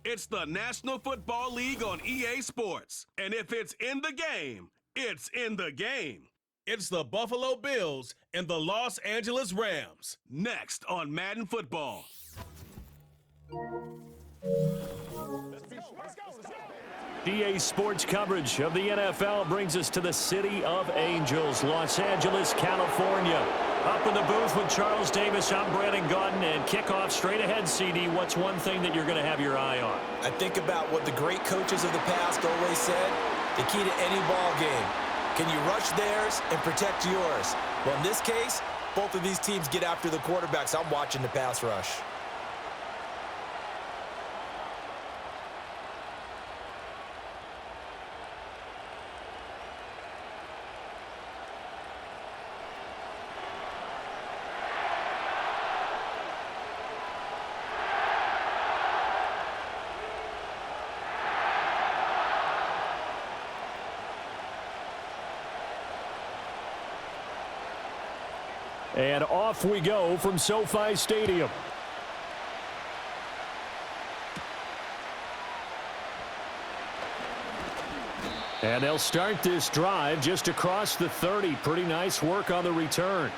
It's the National Football League on EA Sports. And if it's in the game, it's in the game. It's the Buffalo Bills and the Los Angeles Rams. Next on Madden Football. EA Sports coverage of the NFL brings us to the City of Angels, Los Angeles, California. Up in the booth with Charles Davis, I'm Brandon Gaudin, and kickoff straight ahead, CD. What's one thing that you're going to have your eye on? I think about what the great coaches of the past always said, the key to any ball game. Can you rush theirs and protect yours? Well, in this case, both of these teams get after the quarterbacks. I'm watching the pass rush. And off we go from SoFi Stadium. And they'll start this drive just across the 30. Pretty nice work on the return.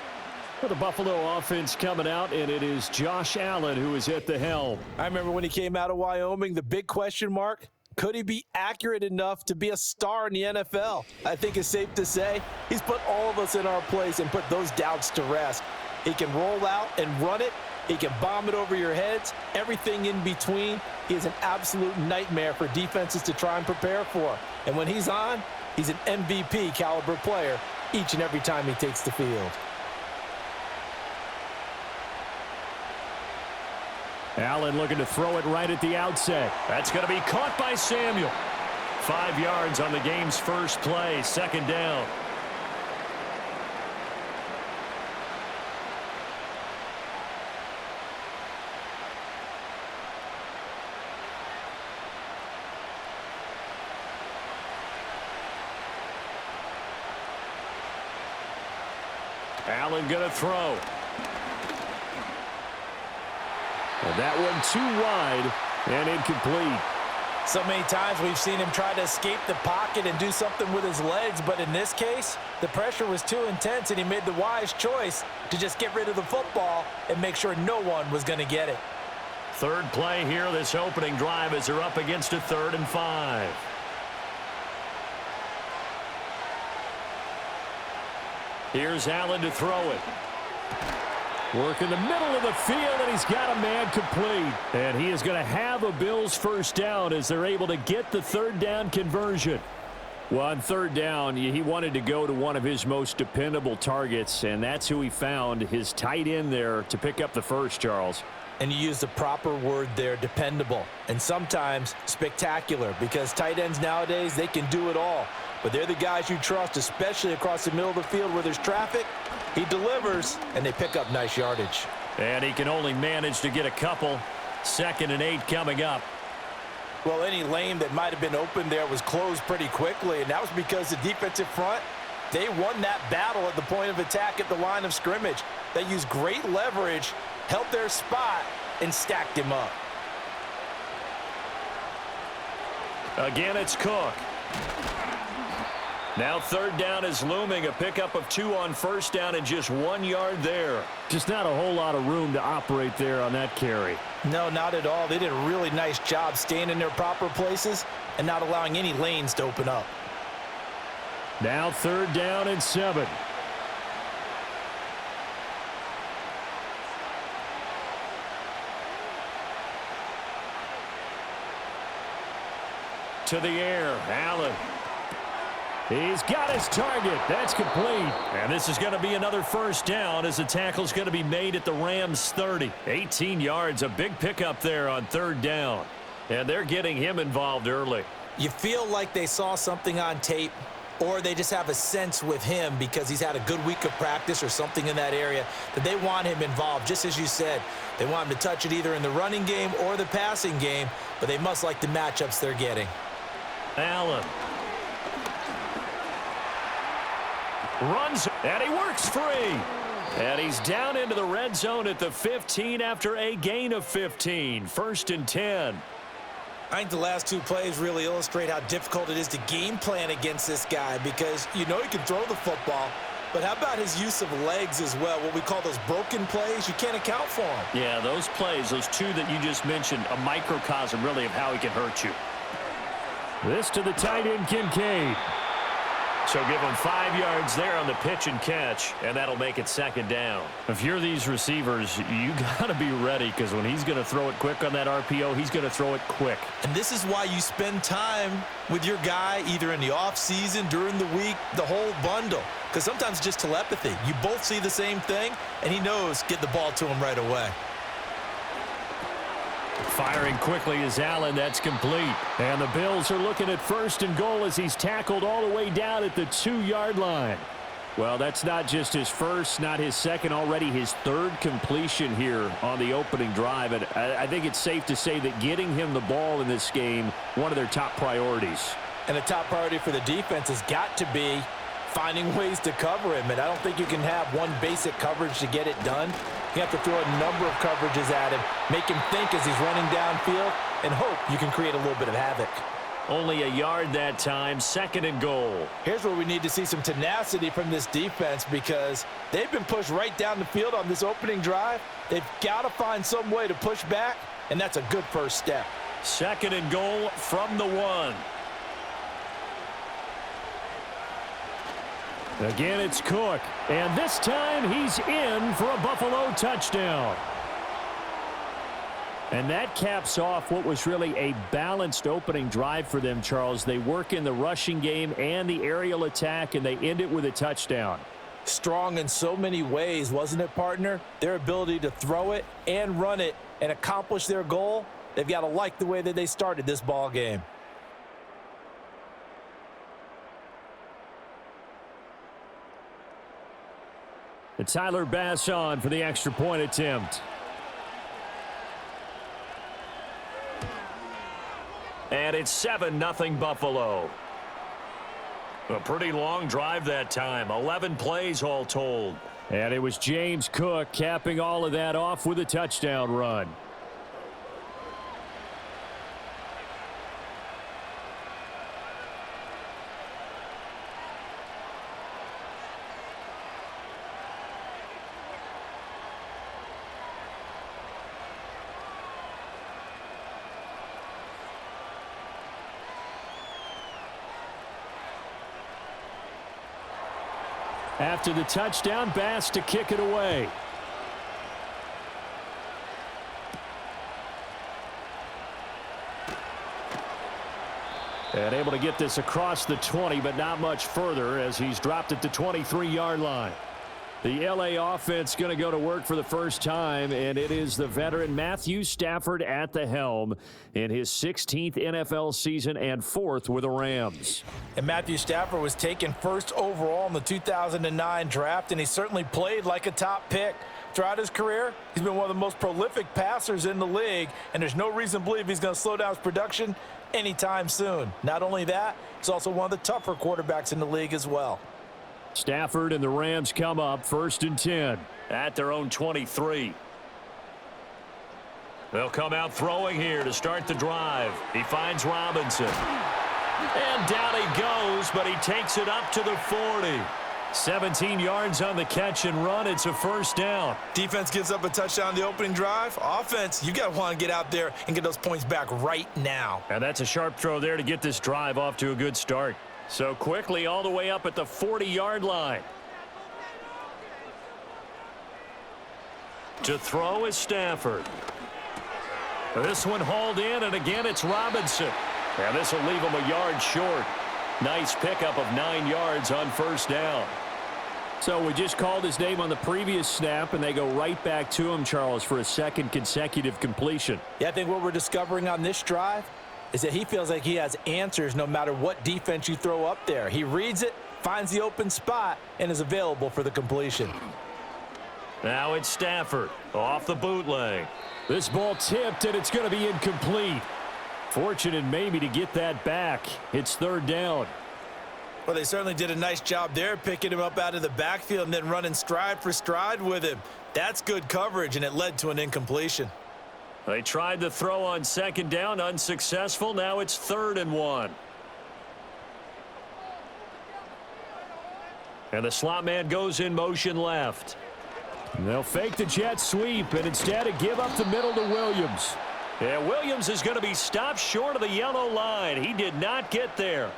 For the Buffalo offense coming out, and it is Josh Allen who is at the helm. I remember when he came out of Wyoming, the big question mark, could he be accurate enough to be a star in the NFL? I think it's safe to say he's put all of us in our place and put those doubts to rest. He can roll out and run it. He can bomb it over your heads. Everything in between. He is an absolute nightmare for defenses to try and prepare for. And when he's on, he's an MVP caliber player each and every time he takes the field. Allen looking to throw it right at the outset. That's going to be caught by Samuel. 5 yards on the game's first play, second down. Allen going to throw. And that one too wide and incomplete. So many times we've seen him try to escape the pocket and do something with his legs, but in this case, the pressure was too intense and he made the wise choice to just get rid of the football and make sure no one was going to get it. Third play here, this opening drive as they're up against a 3rd and 5. Here's Allen to throw it. Work in the middle of the field, and he's got a man complete. And he is going to have a Bills first down as they're able to get the 3rd down conversion. Well, on 3rd down, he wanted to go to one of his most dependable targets, and that's who he found, his tight end there, to pick up the first, Charles. And you use the proper word there, dependable, and sometimes spectacular, because tight ends nowadays, they can do it all. But they're the guys you trust, especially across the middle of the field where there's traffic. He delivers, and they pick up nice yardage. And he can only manage to get a couple. 2nd and 8 coming up. Well, any lane that might have been open there was closed pretty quickly, and that was because the defensive front, they won that battle at the point of attack at the line of scrimmage. They used great leverage, held their spot, and stacked him up. Again, it's Cook. Now 3rd down is looming, a pickup of 2 on 1st down and just 1 yard there. Just not a whole lot of room to operate there on that carry. No, not at all. They did a really nice job staying in their proper places and not allowing any lanes to open up. Now 3rd down and 7. To the air, Allen. He's got his target. That's complete. And this is going to be another first down as the tackle's going to be made at the Rams' 30. 18 yards, a big pickup there on 3rd down. And they're getting him involved early. You feel like they saw something on tape, or they just have a sense with him because he's had a good week of practice or something in that area that they want him involved. Just as you said, they want him to touch it either in the running game or the passing game, but they must like the matchups they're getting. Allen. Runs, and he works free. And he's down into the red zone at the 15 after a gain of 15. 1st and 10. I think the last two plays really illustrate how difficult it is to game plan against this guy because you know he can throw the football, but how about his use of legs as well, what we call those broken plays? You can't account for them. Yeah, those plays, those two that you just mentioned, a microcosm really of how he can hurt you. This to the tight end, Kincaid. So give him 5 yards there on the pitch and catch, and that'll make it second down. If you're these receivers, you got to be ready because when he's going to throw it quick on that RPO, he's going to throw it quick. And this is why you spend time with your guy either in the offseason, during the week, the whole bundle. Because sometimes just telepathy. You both see the same thing, and he knows get the ball to him right away. Firing quickly is Allen. That's complete. And the Bills are looking at 1st and goal as he's tackled all the way down at the 2-yard line. Well, that's not just his first, not his second, already his 3rd completion here on the opening drive. And I think it's safe to say that getting him the ball in this game, one of their top priorities. And the top priority for the defense has got to be finding ways to cover him. And I don't think you can have one basic coverage to get it done. You have to throw a number of coverages at him, make him think as he's running downfield, and hope you can create a little bit of havoc. Only a yard that time, 2nd and goal. Here's where we need to see some tenacity from this defense because they've been pushed right down the field on this opening drive. They've got to find some way to push back, and that's a good first step. 2nd and goal from the 1. Again, it's Cook, and this time he's in for a Buffalo touchdown. And that caps off what was really a balanced opening drive for them, Charles. They work in the rushing game and the aerial attack, and they end it with a touchdown. Strong in so many ways, wasn't it, partner? Their ability to throw it and run it and accomplish their goal, they've got to like the way that they started this ball game. And Tyler Bass on for the extra point attempt. And it's 7-0 Buffalo. A pretty long drive that time. 11 plays all told. And it was James Cook capping all of that off with a touchdown run. After the touchdown, Bass to kick it away. And able to get this across the 20, but not much further as he's dropped at the 23-yard line. The LA offense going to go to work for the first time, and it is the veteran Matthew Stafford at the helm in his 16th NFL season and 4th with the Rams. And Matthew Stafford was taken 1st overall in the 2009 draft, and he certainly played like a top pick. Throughout his career, he's been one of the most prolific passers in the league, and there's no reason to believe he's going to slow down his production anytime soon. Not only that, he's also one of the tougher quarterbacks in the league as well. Stafford and the Rams come up 1st and 10 at their own 23. They'll come out throwing here to start the drive. He finds Robinson. And down he goes, but he takes it up to the 40. 17 yards on the catch and run. It's a first down. Defense gives up a touchdown on the opening drive. Offense, you got to want to get out there and get those points back right now. And that's a sharp throw there to get this drive off to a good start. So quickly all the way up at the 40-yard line. To throw is Stafford. This one hauled in, and again it's Robinson. And this will leave him a yard short. Nice pickup of 9 yards on first down. So we just called his name on the previous snap, and they go right back to him, Charles, for a 2nd consecutive completion. Yeah, I think what we're discovering on this drive is that he feels like he has answers no matter what defense you throw up there. He reads it, finds the open spot, and is available for the completion. Now it's Stafford off the bootleg. This ball tipped, and it's going to be incomplete. Fortunate maybe to get that back. It's 3rd down. Well, they certainly did a nice job there, picking him up out of the backfield and then running stride for stride with him. That's good coverage, and it led to an incompletion. They tried the throw on second down, unsuccessful. Now it's 3rd and 1. And the slot man goes in motion left. They'll fake the jet sweep and instead give up the middle to Williams. Yeah, Williams is going to be stopped short of the yellow line. He did not get there.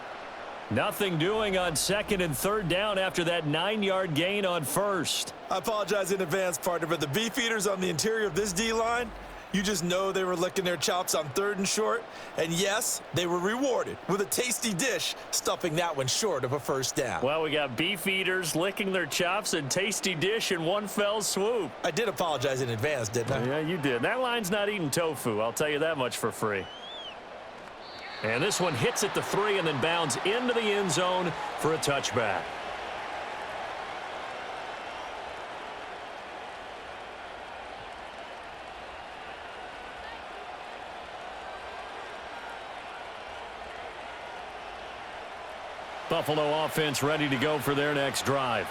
Nothing doing on 2nd and 3rd down after that 9-yard gain on 1st. I apologize in advance, partner, but the beefeaters on the interior of this D-line, you just know they were licking their chops on 3rd and short. And yes, they were rewarded with a tasty dish, stuffing that one short of a 1st down. Well, we got beefeaters licking their chops and tasty dish in one fell swoop. I did apologize in advance, didn't I? Yeah, you did. That line's not eating tofu, I'll tell you that much for free. And this one hits at the 3 and then bounds into the end zone for a touchback. Buffalo offense ready to go for their next drive.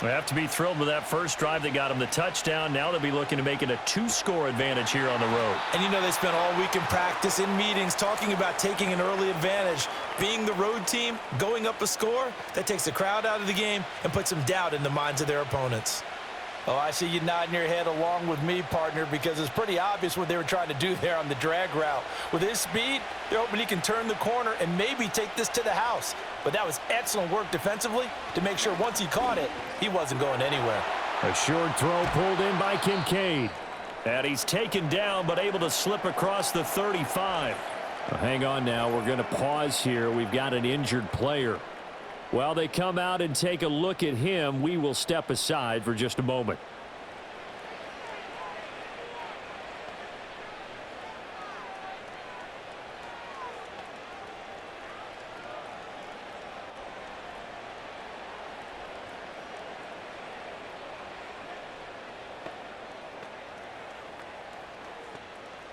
They have to be thrilled with that first drive that got them the touchdown. Now they'll be looking to make it a 2-score advantage here on the road. And you know they spent all week in practice, in meetings, talking about taking an early advantage. Being the road team, going up a score, that takes the crowd out of the game and puts some doubt in the minds of their opponents. Oh, I see you nodding your head along with me, partner, because it's pretty obvious what they were trying to do there on the drag route. With his speed, they're hoping he can turn the corner and maybe take this to the house. But that was excellent work defensively to make sure once he caught it, he wasn't going anywhere. A short throw pulled in by Kincaid. And he's taken down but able to slip across the 35. Well, hang on now. We're going to pause here. We've got an injured player. While they come out and take a look at him, we will step aside for just a moment.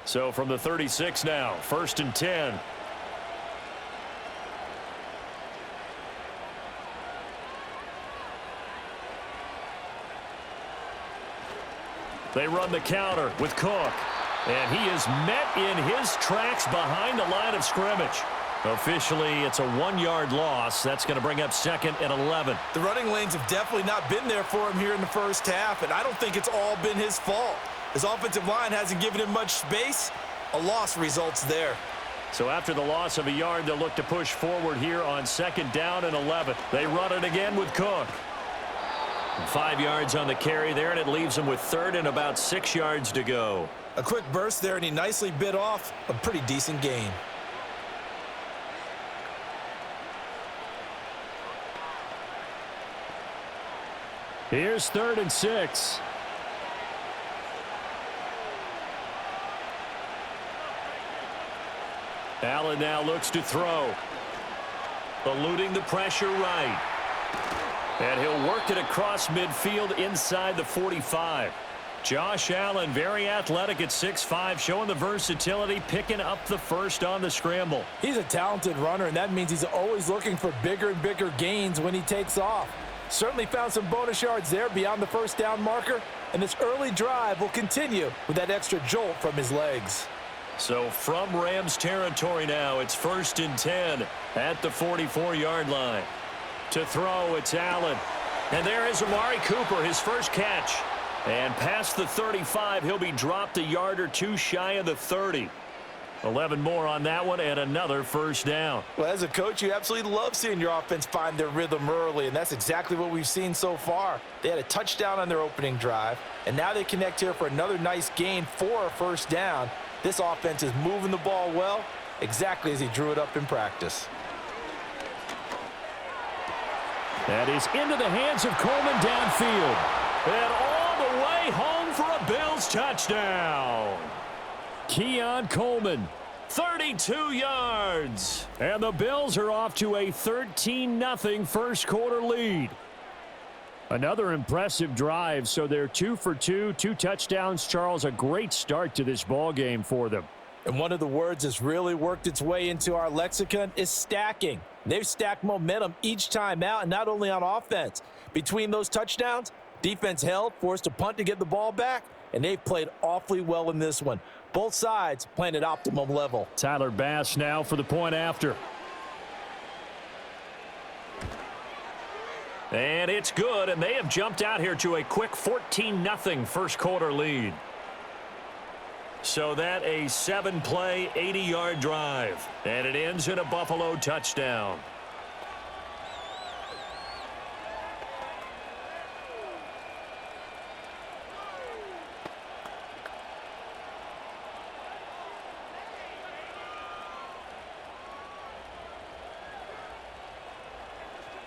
So from the 36 now, 1st and 10. They run the counter with Cook. And he is met in his tracks behind the line of scrimmage. Officially, it's a 1-yard loss. That's going to bring up 2nd and 11. The running lanes have definitely not been there for him here in the first half, and I don't think it's all been his fault. His offensive line hasn't given him much space. A loss results there. So after the loss of a yard, they'll look to push forward here on 2nd down and 11. They run it again with Cook. 5 yards on the carry there, and it leaves him with 3rd and about 6 yards to go. A quick burst there, and he nicely bit off a pretty decent gain. Here's 3rd and 6. Allen now looks to throw. Eluding the pressure right. And he'll work it across midfield inside the 45. Josh Allen, very athletic at 6'5", showing the versatility, picking up the first on the scramble. He's a talented runner, and that means he's always looking for bigger and bigger gains when he takes off. Certainly found some bonus yards there beyond the 1st down marker, and this early drive will continue with that extra jolt from his legs. So from Rams territory now, it's 1st and 10 at the 44-yard line. To throw, it's Allen. And there is Amari Cooper, his first catch. And past the 35, he'll be dropped a yard or two shy of the 30. 11 more on that one and another 1st down. Well, as a coach, you absolutely love seeing your offense find their rhythm early, and that's exactly what we've seen so far. They had a touchdown on their opening drive, and now they connect here for another nice gain for a 1st down. This offense is moving the ball well, exactly as he drew it up in practice. That is into the hands of Coleman downfield. And all the way home for a Bills touchdown. Keon Coleman, 32 yards. And the Bills are off to a 13-0 first quarter lead. Another impressive drive, so they're 2 for 2, 2 touchdowns. Charles, a great start to this ball game for them. And one of the words that's really worked its way into our lexicon is stacking. They've stacked momentum each time out, and not only on offense. Between those touchdowns, defense held, forced a punt to get the ball back, and they've played awfully well in this one. Both sides playing at optimum level. Tyler Bass now for the point after. And it's good, and they have jumped out here to a quick 14-0 first quarter lead. So that a 7-play, 80-yard drive. And it ends in a Buffalo touchdown.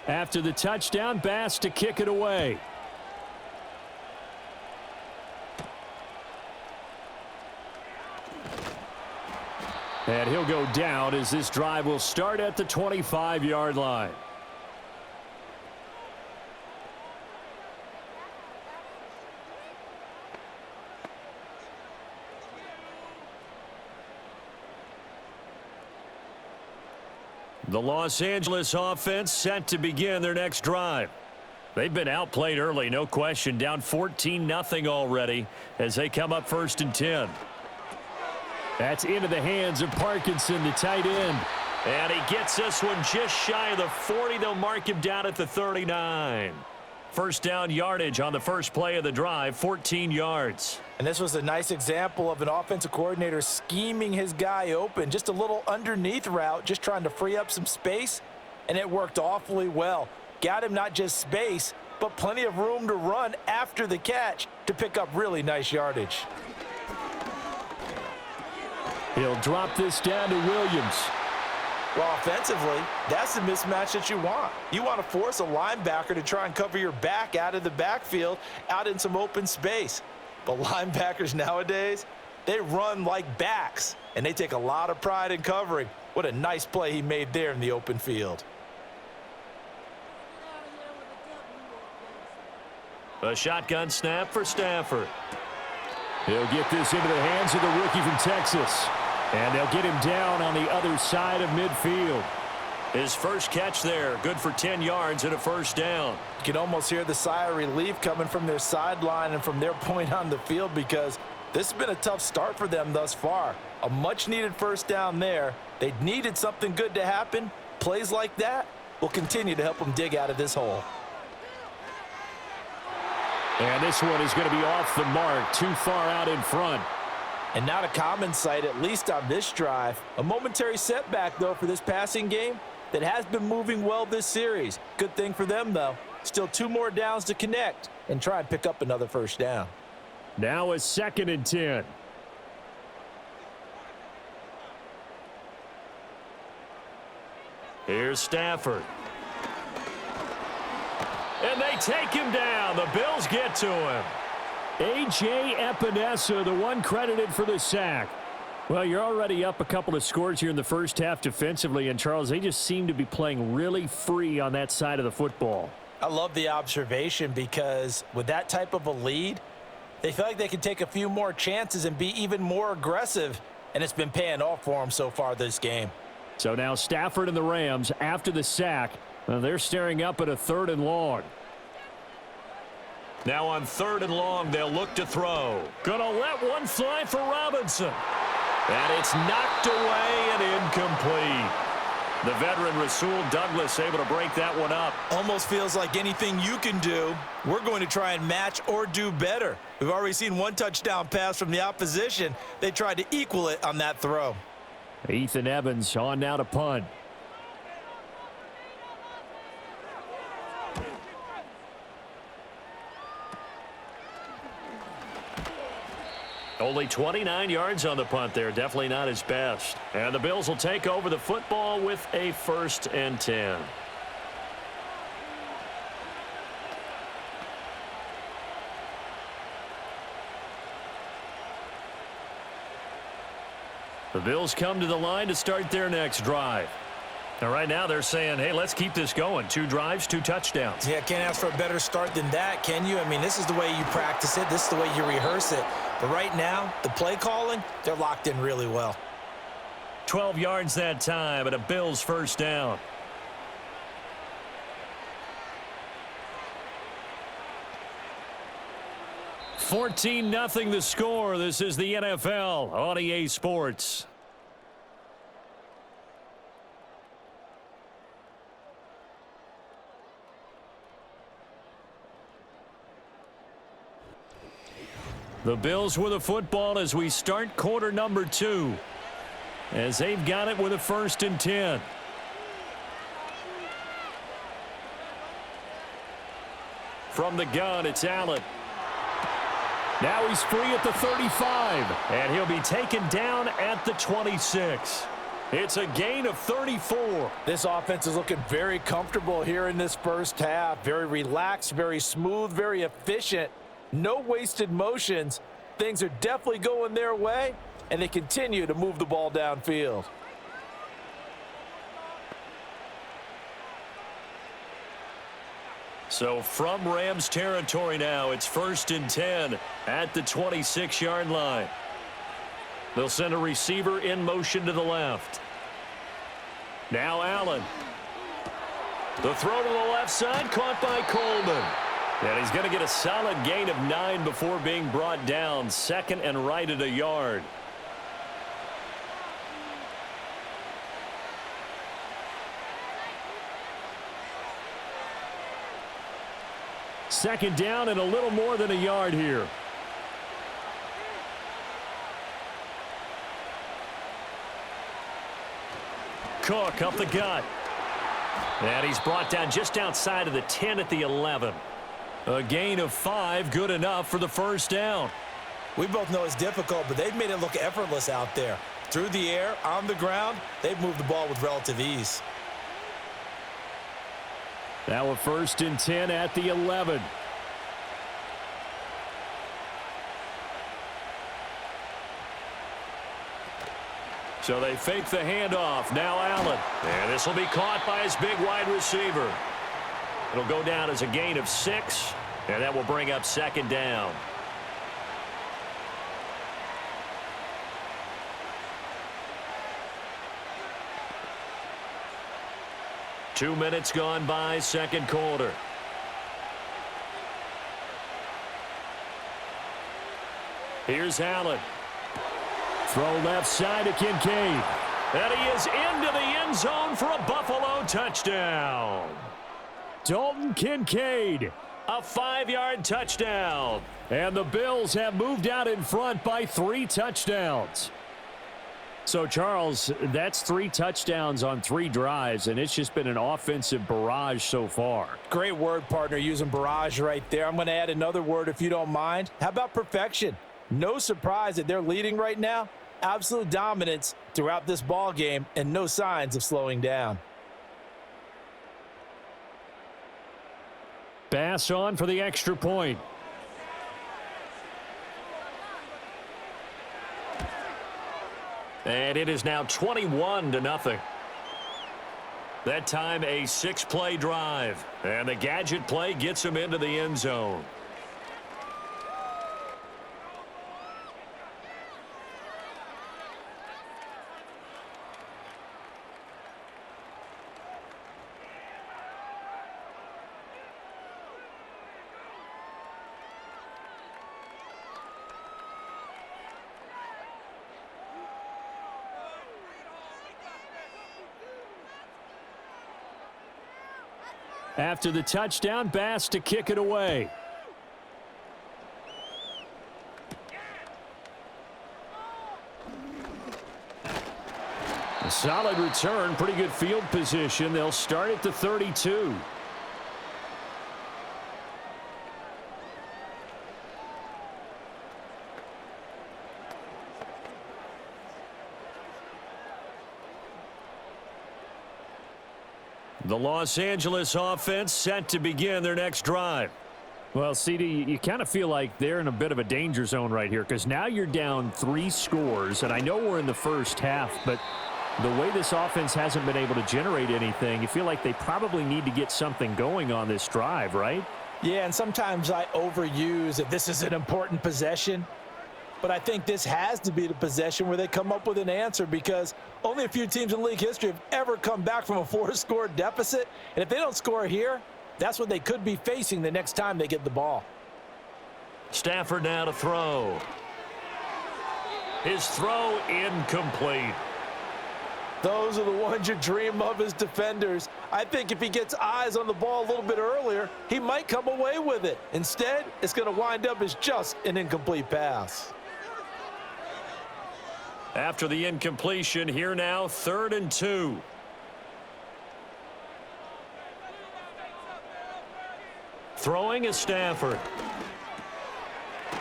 After the touchdown, Bass to kick it away. And he'll go down as this drive will start at the 25-yard line. The Los Angeles offense set to begin their next drive. They've been outplayed early, no question, down 14-0 already as they come up 1st and 10. That's into the hands of Parkinson, the tight end. And he gets this one just shy of the 40. They'll mark him down at the 39. First down yardage on the first play of the drive, 14 yards. And this was a nice example of an offensive coordinator scheming his guy open. Just a little underneath route, just trying to free up some space, and it worked awfully well. Got him not just space, but plenty of room to run after the catch to pick up really nice yardage. He'll drop this down to Williams. Well, offensively, that's the mismatch that you want. You want to force a linebacker to try and cover your back out of the backfield, out in some open space. But linebackers nowadays, they run like backs, and they take a lot of pride in covering. What a nice play he made there in the open field. A shotgun snap for Stafford. He'll get this into the hands of the rookie from Texas. And they'll get him down on the other side of midfield. His first catch there, good for 10 yards and a first down. You can almost hear the sigh of relief coming from their sideline and from their point on the field, because this has been a tough start for them thus far. A much-needed first down there. They needed something good to happen. Plays like that will continue to help them dig out of this hole. And this one is going to be off the mark, too far out in front. And not a common sight, at least on this drive. A momentary setback, though, for this passing game that has been moving well this series. Good thing for them, though. Still 2 more downs to connect and try and pick up another first down. Now a 2nd and 10. Here's Stafford. And they take him down. The Bills get to him. A.J. Epinesa, the one credited for the sack. Well, you're already up a couple of scores here in the first half defensively, and Charles, they just seem to be playing really free on that side of the football. I love the observation, because with that type of a lead, they feel like they can take a few more chances and be even more aggressive, and it's been paying off for them so far this game. So now Stafford and the Rams, after the sack, they're staring up at a 3rd and long. Now on 3rd and long, they'll look to throw. Gonna let one fly for Robinson. And it's knocked away and incomplete. The veteran Rasul Douglas able to break that one up. Almost feels like anything you can do, we're going to try and match or do better. We've already seen one touchdown pass from the opposition. They tried to equal it on that throw. Ethan Evans on now to punt. Only 29 yards on the punt there. Definitely not his best. And the Bills will take over the football with a 1st and 10. The Bills come to the line to start their next drive. And right now they're saying, hey, let's keep this going. 2 drives, 2 touchdowns. Yeah, can't ask for a better start than that, can you? I mean, this is the way you practice it. This is the way you rehearse it. But right now, the play calling, they're locked in really well. 12 yards that time, and a Bills first down. 14-0 the score. This is the NFL on EA Sports. The Bills with the football as we start quarter number 2. As they've got it with a 1st and 10. From the gun, it's Allen. Now he's free at the 35. And he'll be taken down at the 26. It's a gain of 34. This offense is looking very comfortable here in this first half. Very relaxed, very smooth, very efficient. No wasted motions. Things are definitely going their way, and they continue to move the ball downfield. So from Rams territory now, it's 1st and 10 at the 26-yard line. They'll send a receiver in motion to the left. Now Allen. The throw to the left side, caught by Coleman. And he's going to get a solid gain of 9 before being brought down. 2nd and right at a yard. Second down and a little more than a yard here. Cook up the gut. And he's brought down just outside of the 10 at the 11. A gain of 5, good enough for the 1st down. We both know it's difficult, but they've made it look effortless out there. Through the air, on the ground, they've moved the ball with relative ease. Now a 1st and 10 at the 11. So they fake the handoff. Now Allen. And this will be caught by his big wide receiver. It'll go down as a gain of 6, and that will bring up 2nd down. Two minutes gone by, 2nd quarter. Here's Allen. Throw left side to Kincaid. And he is into the end zone for a Buffalo touchdown. Dalton Kincaid, a 5-yard touchdown. And the Bills have moved out in front by 3 touchdowns. So, Charles, that's 3 touchdowns on 3 drives, and it's just been an offensive barrage so far. Great word, partner, using barrage right there. I'm going to add another word if you don't mind. How about perfection? No surprise that they're leading right now. Absolute dominance throughout this ball game and no signs of slowing down. Bass on for the extra point. And it is now 21-0. That time a 6-play drive. And the gadget play gets him into the end zone. After the touchdown, Bass to kick it away. A solid return, pretty good field position. They'll start at the 32. The Los Angeles offense set to begin their next drive. Well, CD, you kind of feel like they're in a bit of a danger zone right here because now you're down 3 scores, and I know we're in the first half, but the way this offense hasn't been able to generate anything, you feel like they probably need to get something going on this drive, right? Yeah, and sometimes I overuse that this is an important possession. But I think this has to be the possession where they come up with an answer because only a few teams in league history have ever come back from a 4-score deficit. And if they don't score here, that's what they could be facing the next time they get the ball. Stafford now to throw. His throw incomplete. Those are the ones you dream of as defenders. I think if he gets eyes on the ball a little bit earlier, he might come away with it. Instead, it's going to wind up as just an incomplete pass. After the incompletion, here now, 3rd and 2. Throwing is Stafford.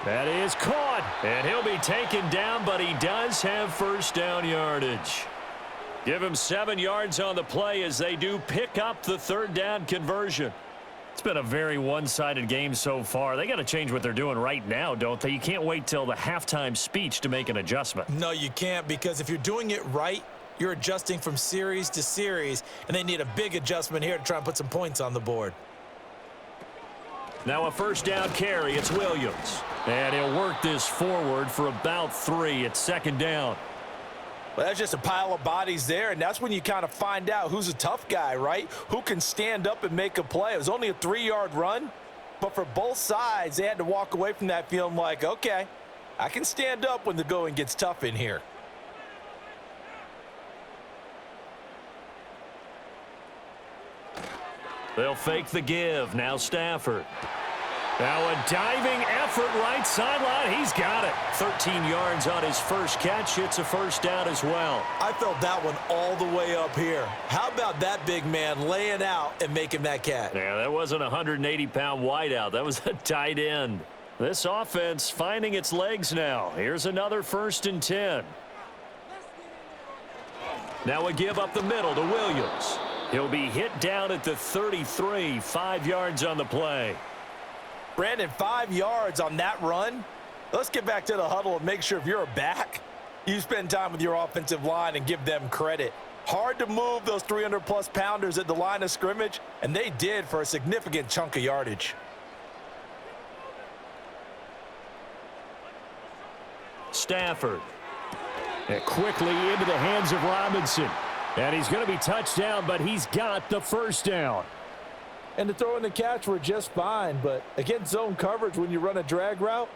That is caught, and he'll be taken down, but he does have first down yardage. Give him 7 yards on the play as they do pick up the 3rd down conversion. It's been a very one-sided game so far. They got to change what they're doing right now, don't they? You can't wait till the halftime speech to make an adjustment. No, you can't, because if you're doing it right, you're adjusting from series to series, and they need a big adjustment here to try and put some points on the board. Now a first down carry. It's Williams. And he'll work this forward for about 3. It's 2nd down. Well, that's just a pile of bodies there, and that's when you kind of find out who's a tough guy, right? Who can stand up and make a play. It was only a 3-yard run, but for both sides, they had to walk away from that feeling like, okay, I can stand up when the going gets tough in here. They'll fake the give. Now Stafford. Now a diving effort right sideline. He's got it. 13 yards on his first catch. It's a first down as well. I felt that one all the way up here. How about that big man laying out and making that catch? Yeah, that wasn't a 180-pound wideout. That was a tight end. This offense finding its legs now. Here's another 1st and 10. Now a give up the middle to Williams. He'll be hit down at the 33, 5 yards on the play. Brandon, 5 yards on that run. Let's get back to the huddle and make sure if you're a back, you spend time with your offensive line and give them credit. Hard to move those 300-plus pounders at the line of scrimmage, and they did for a significant chunk of yardage. Stafford. And quickly into the hands of Robinson. And he's going to be touched down, but he's got the first down. And the throw and the catch were just fine, but against zone coverage when you run a drag route,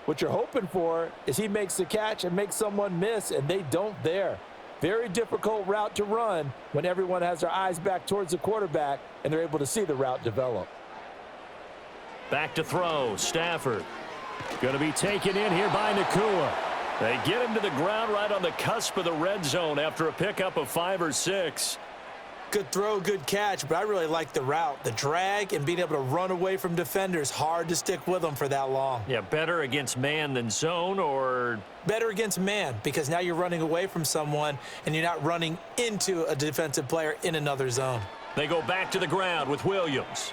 what you're hoping for is he makes the catch and makes someone miss, and they don't there. Very difficult route to run when everyone has their eyes back towards the quarterback and they're able to see the route develop. Back to throw. Stafford. Going to be taken in here by Nakua. They get him to the ground right on the cusp of the red zone after a pickup of 5 or 6. Good throw, good catch, but I really like the route. The drag and being able to run away from defenders, hard to stick with them for that long. Yeah, better against man than zone, or? Better against man, because now you're running away from someone and you're not running into a defensive player in another zone. They go back to the ground with Williams.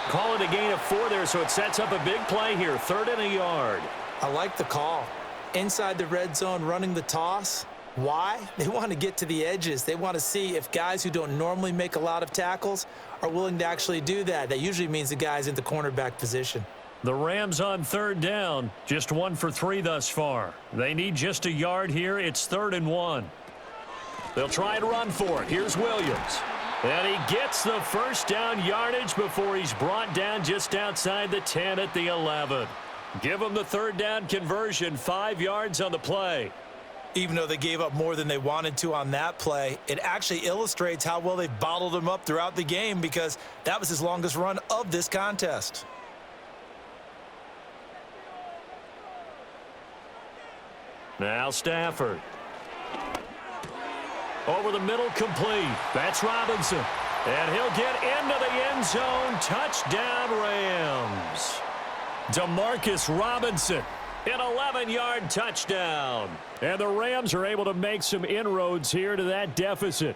Call it a gain of 4 there, so it sets up a big play here. 3rd and a yard. I like the call. Inside the red zone, running the toss. Why? They want to get to the edges. They want to see if guys who don't normally make a lot of tackles are willing to actually do that. That usually means the guy's in the cornerback position. The Rams on 3rd down. Just 1 for 3 thus far. They need just a yard here. It's 3rd and 1. They'll try and run for it. Here's Williams. And he gets the first down yardage before he's brought down just outside the 10 at the 11. Give him the 3rd down conversion. 5 yards on the play. Even though they gave up more than they wanted to on that play, it actually illustrates how well they've bottled them up throughout the game, because that was his longest run of this contest. Now Stafford. Over the middle, complete. That's Robinson. And he'll get into the end zone. Touchdown, Rams. Demarcus Robinson. An 11-yard touchdown. And the Rams are able to make some inroads here to that deficit.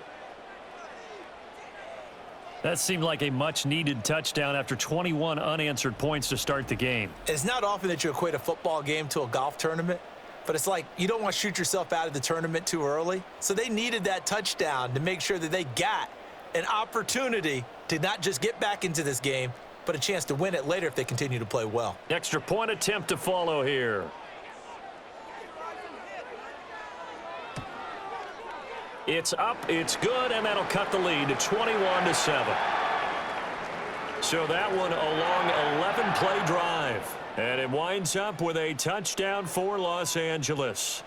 That seemed like a much-needed touchdown after 21 unanswered points to start the game. It's not often that you equate a football game to a golf tournament, but it's like you don't want to shoot yourself out of the tournament too early. So they needed that touchdown to make sure that they got an opportunity to not just get back into this game, but a chance to win it later if they continue to play well. Extra point attempt to follow here. It's up, it's good, and that'll cut the lead to 21-7. So that one a long 11-play drive. And it winds up with a touchdown for Los Angeles.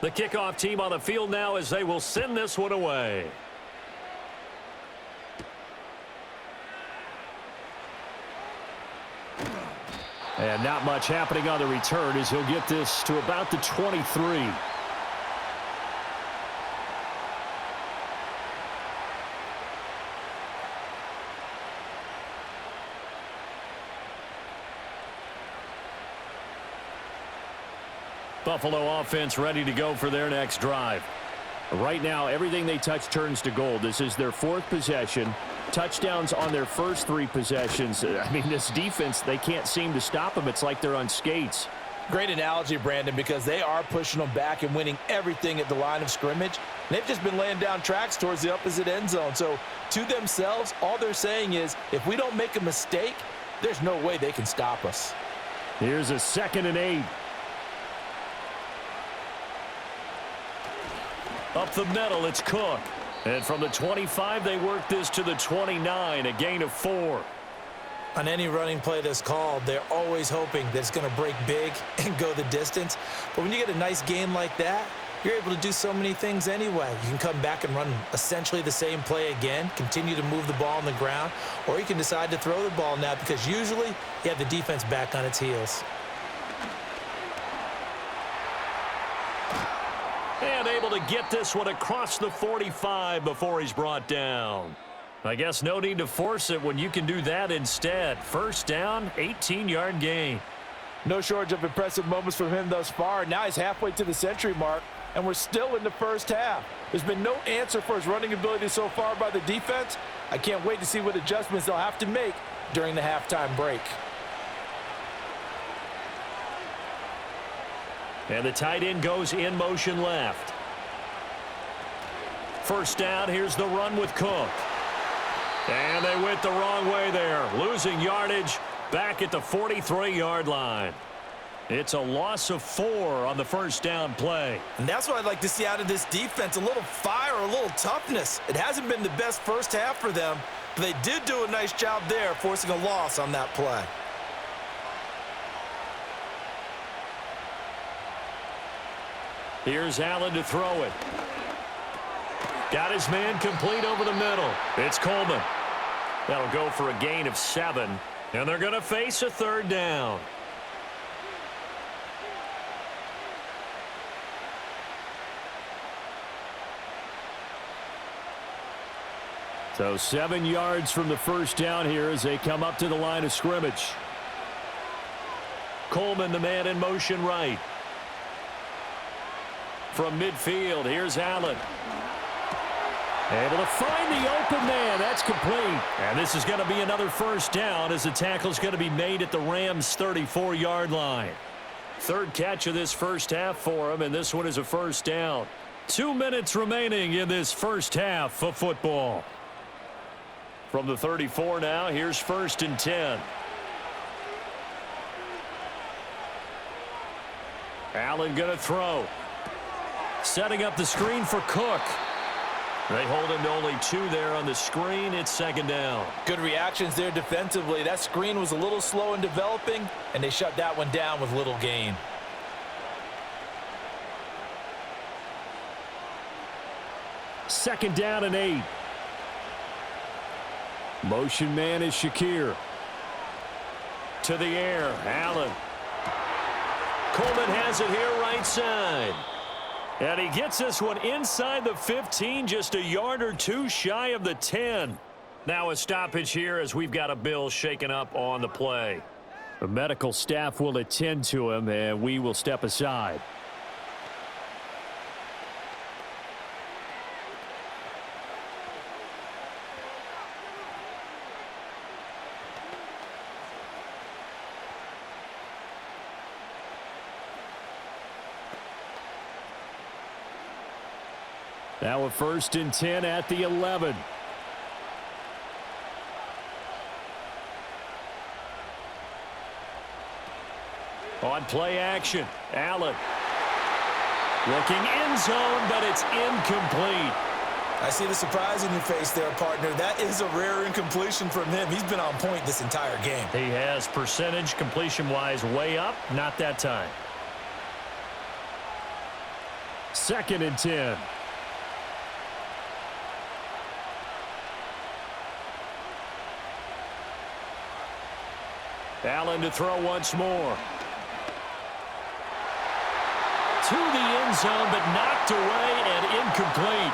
The kickoff team on the field now as they will send this one away. And not much happening on the return as he'll get this to about the 23. Buffalo offense ready to go for their next drive. Right now, everything they touch turns to gold. This is their fourth possession. Touchdowns on their first three possessions. I mean, this defense, they can't seem to stop them. It's like they're on skates. Great analogy, Brandon, because they are pushing them back and winning everything at the line of scrimmage. They've just been laying down tracks towards the opposite end zone. So to themselves, all they're saying is, if we don't make a mistake, there's no way they can stop us. Here's a 2nd and 8. Up the middle, it's Cook. And from the 25, they work this to the 29, a gain of 4. On any running play that's called, they're always hoping that it's going to break big and go the distance. But when you get a nice gain like that, you're able to do so many things anyway. You can come back and run essentially the same play again, continue to move the ball on the ground, or you can decide to throw the ball now because usually you have the defense back on its heels. And able to get this one across the 45 before he's brought down. I guess no need to force it when you can do that instead. First down, 18-yard gain. No shortage of impressive moments from him thus far. Now he's halfway to the century mark, and we're still in the first half. There's been no answer for his running ability so far by the defense. I can't wait to see what adjustments they'll have to make during the halftime break. And the tight end goes in motion left. First down, here's the run with Cook. And they went the wrong way there, losing yardage back at the 43-yard line. It's a loss of 4 on the first down play. And that's what I'd like to see out of this defense, a little fire, a little toughness. It hasn't been the best first half for them, but they did do a nice job there, forcing a loss on that play. Here's Allen to throw it. Got his man complete over the middle. It's Coleman. That'll go for a gain of 7, and they're going to face a third down. So 7 yards from the first down here as they come up to the line of scrimmage. Coleman, the man in motion right. From midfield, here's Allen. Able to find the open man. That's complete. And this is going to be another first down as the tackle's going to be made at the Rams' 34-yard line. Third catch of this first half for him, and this one is a first down. 2 minutes remaining in this first half of football. From the 34 now, here's 1st and 10. Allen going to throw. Setting up the screen for Cook. They hold him to only 2 there on the screen. It's 2nd down. Good reactions there defensively. That screen was a little slow in developing, and they shut that one down with little gain. Second down and 8. Motion man is Shakir. To the air, Allen. Coleman has it here right side. And he gets this one inside the 15, just a yard or 2 shy of the 10. Now a stoppage here as we've got a Bill shaken up on the play. The medical staff will attend to him, and we will step aside. Now a 1st and 10 at the 11. On play action, Allen. Looking end zone, but it's incomplete. I see the surprise in your face there, partner. That is a rare incompletion from him. He's been on point this entire game. He has percentage completion-wise way up, not that time. 2nd and 10. Allen to throw once more. To the end zone, but knocked away and incomplete.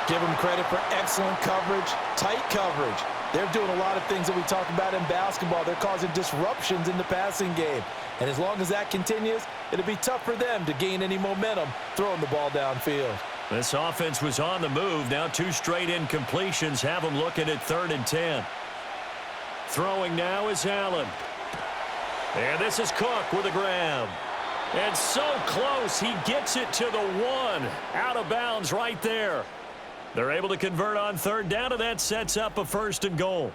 Give them credit for excellent coverage, tight coverage. They're doing a lot of things that we talk about in basketball. They're causing disruptions in the passing game. And as long as that continues, it'll be tough for them to gain any momentum throwing the ball downfield. This offense was on the move. Now 2 straight incompletions have them looking at 3rd and 10. Throwing now is Allen. And this is Cook with a grab. And so close, he gets it to the 1. Out of bounds right there. They're able to convert on 3rd down, and that sets up a 1st and goal.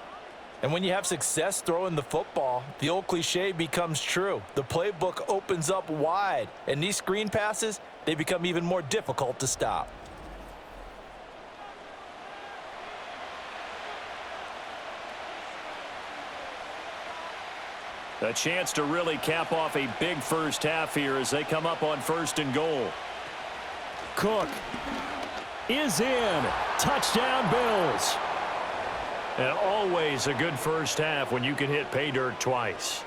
And when you have success throwing the football, the old cliche becomes true. The playbook opens up wide, and these screen passes, they become even more difficult to stop. A chance to really cap off a big first half here as they come up on 1st and goal. Cook is in. Touchdown, Bills. And always a good first half when you can hit pay dirt twice.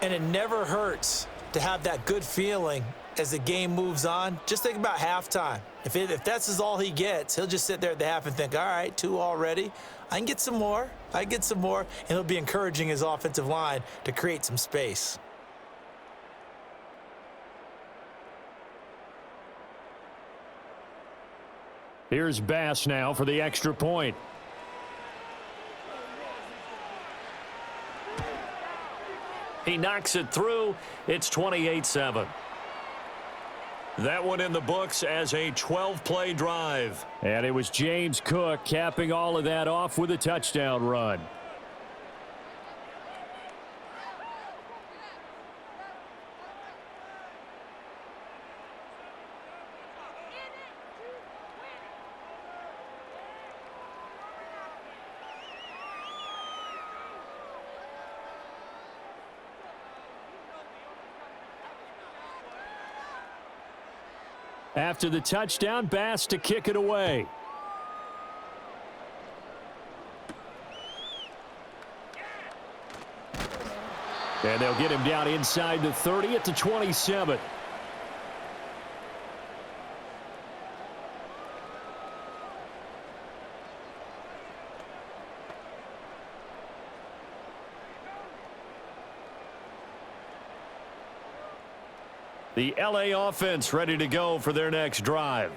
And it never hurts to have that good feeling as the game moves on. Just think about halftime. If that's all he gets, he'll just sit there at the half and think, all right, 2 already. I can get some more. And he'll be encouraging his offensive line to create some space. Here's Bass now for the extra point. He knocks it through. It's 28-7. That one in the books as a 12-play drive. And it was James Cook capping all of that off with a touchdown run. After the touchdown, Bass to kick it away. And they'll get him down inside the 30 at the 27. The LA offense ready to go for their next drive.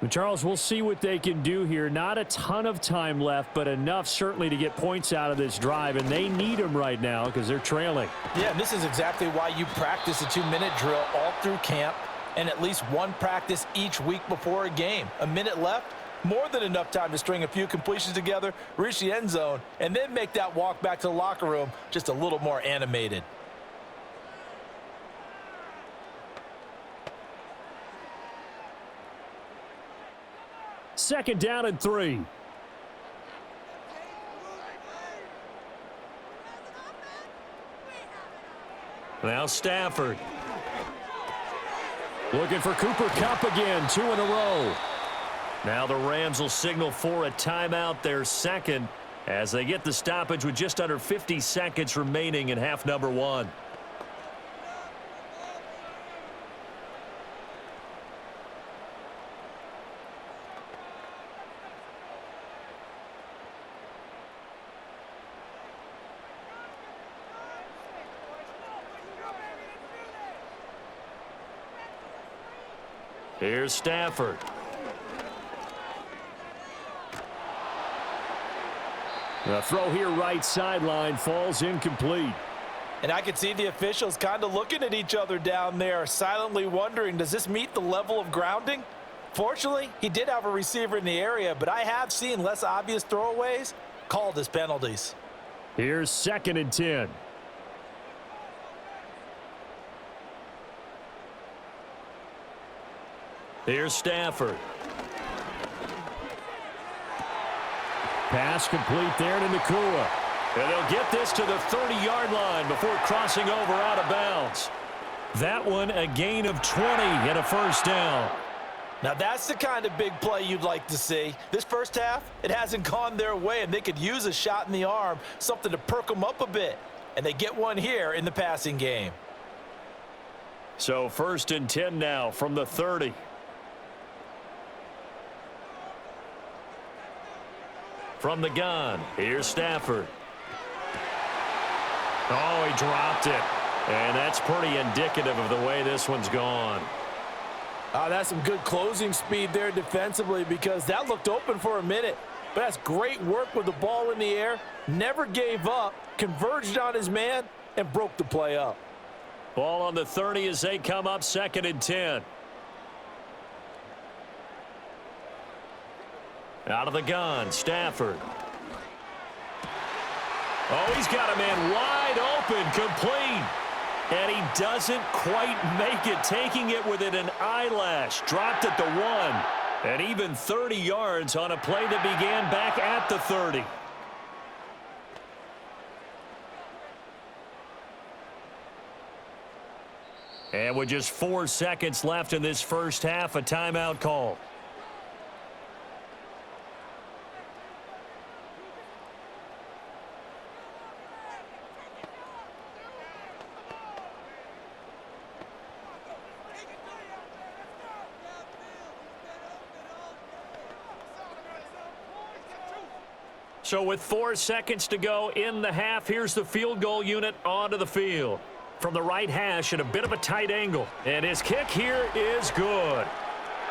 Charles, we'll see what they can do here. Not a ton of time left, but enough certainly to get points out of this drive, and they need them right now because they're trailing. Yeah, and this is exactly why you practice a 2-minute drill all through camp and at least one practice each week before a game. A minute left, more than enough time to string a few completions together, reach the end zone, and then make that walk back to the locker room just a little more animated. Second down and 3. Now Stafford. Looking for Cooper Kupp again, 2 in a row. Now the Rams will signal for a timeout, their second, as they get the stoppage with just under 50 seconds remaining in half number 1. Here's Stafford. The throw here right sideline falls incomplete. And I could see the officials kind of looking at each other down there, silently wondering, does this meet the level of grounding? Fortunately, he did have a receiver in the area, but I have seen less obvious throwaways called as penalties. Here's 2nd and 10. Here's Stafford. Pass complete there to Nakua. And they'll get this to the 30-yard line before crossing over out of bounds. That one a gain of 20 and a first down. Now that's the kind of big play you'd like to see. This first half, it hasn't gone their way, and they could use a shot in the arm, something to perk them up a bit. And they get one here in the passing game. So 1st and 10 now from the 30. From the gun, here's Stafford. Oh, he dropped it. And that's pretty indicative of the way this one's gone. That's some good closing speed there defensively, because that looked open for a minute. But that's great work with the ball in the air. Never gave up, converged on his man, and broke the play up. Ball on the 30 as they come up 2nd and 10. Out of the gun, Stafford. Oh, he's got a man wide open, complete. And he doesn't quite make it, taking it within an eyelash. Dropped at the 1. And even 30 yards on a play that began back at the 30. And with just 4 seconds left in this first half, a timeout call. So with 4 seconds to go in the half, here's the field goal unit onto the field. From the right hash at a bit of a tight angle. And his kick here is good.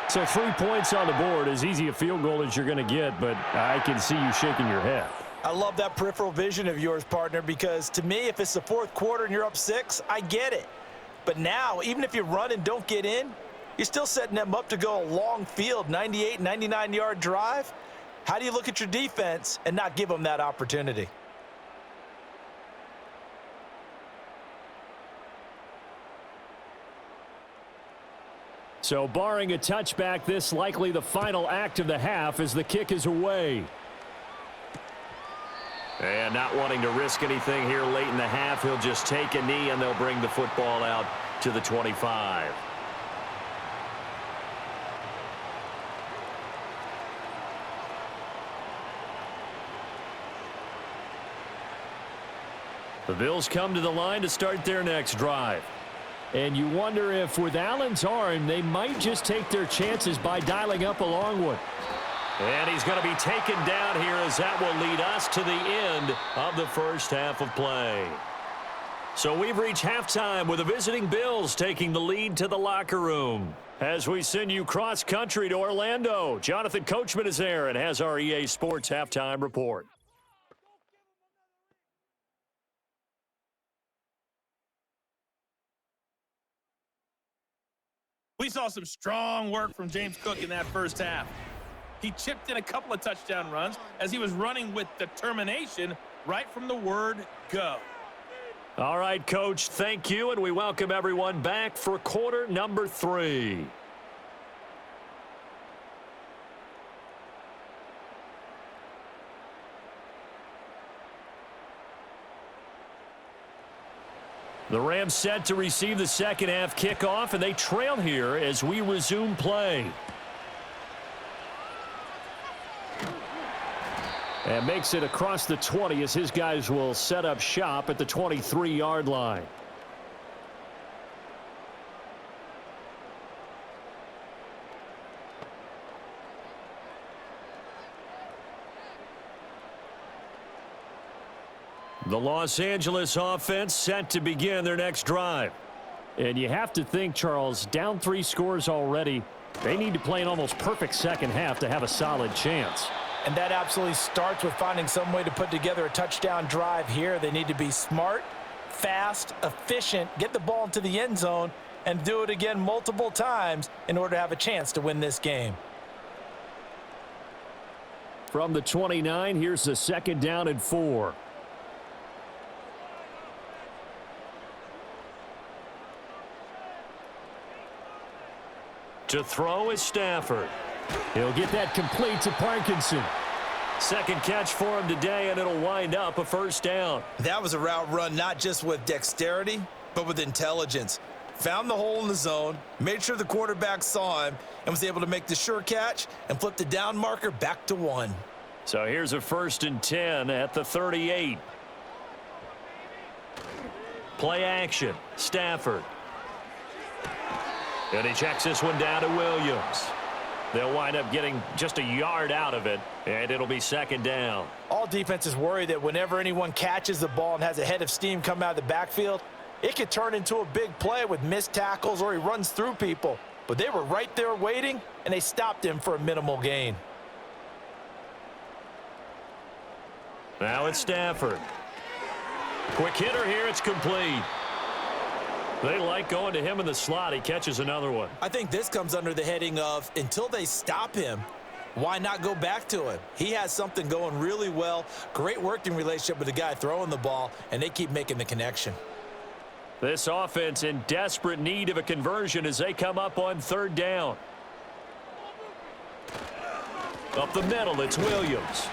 So 3 points on the board, as easy a field goal as you're going to get, but I can see you shaking your head. I love that peripheral vision of yours, partner, because to me, if it's the 4th quarter and you're up 6, I get it. But now, even if you run and don't get in, you're still setting them up to go a long field, 98, 99-yard drive. How do you look at your defense and not give them that opportunity? So barring a touchback, this likely the final act of the half as the kick is away. And not wanting to risk anything here late in the half, he'll just take a knee and they'll bring the football out to the 25. The Bills come to the line to start their next drive. And you wonder if with Allen's arm, they might just take their chances by dialing up a long one. And he's going to be taken down here as that will lead us to the end of the first half of play. So we've reached halftime with the visiting Bills taking the lead to the locker room. As we send you cross-country to Orlando, Jonathan Coachman is there and has our EA Sports halftime report. We saw some strong work from James Cook in that first half. He chipped in a couple of touchdown runs as he was running with determination right from the word go. All right, Coach, thank you, and we welcome everyone back for quarter number 3. The Rams set to receive the second half kickoff, and they trail here as we resume play. And makes it across the 20 as his guys will set up shop at the 23-yard line. The Los Angeles offense set to begin their next drive. And you have to think, Charles, down 3 scores already. They need to play an almost perfect second half to have a solid chance. And that absolutely starts with finding some way to put together a touchdown drive here. They need to be smart, fast, efficient, get the ball into the end zone, and do it again multiple times in order to have a chance to win this game. From the 29, here's the 2nd down and 4. To throw is Stafford. He'll get that complete to Parkinson. Second catch for him today, and it'll wind up a 1st down. That was a route run not just with dexterity, but with intelligence. Found the hole in the zone, made sure the quarterback saw him, and was able to make the sure catch and flip the down marker back to 1. So here's a 1st and 10 at the 38. Play action. Stafford. And he checks this one down to Williams. They'll wind up getting just a yard out of it, and it'll be 2nd down. All defenses worry that whenever anyone catches the ball and has a head of steam come out of the backfield, it could turn into a big play with missed tackles or he runs through people. But they were right there waiting, and they stopped him for a minimal gain. Now it's Stafford. Quick hitter here, it's complete. They like going to him in the slot. He catches another one. I think this comes under the heading of until they stop him, why not go back to him? He has something going really well, great working relationship with the guy throwing the ball, and they keep making the connection. This offense in desperate need of a conversion as they come up on 3rd down. Up the middle, it's Williams.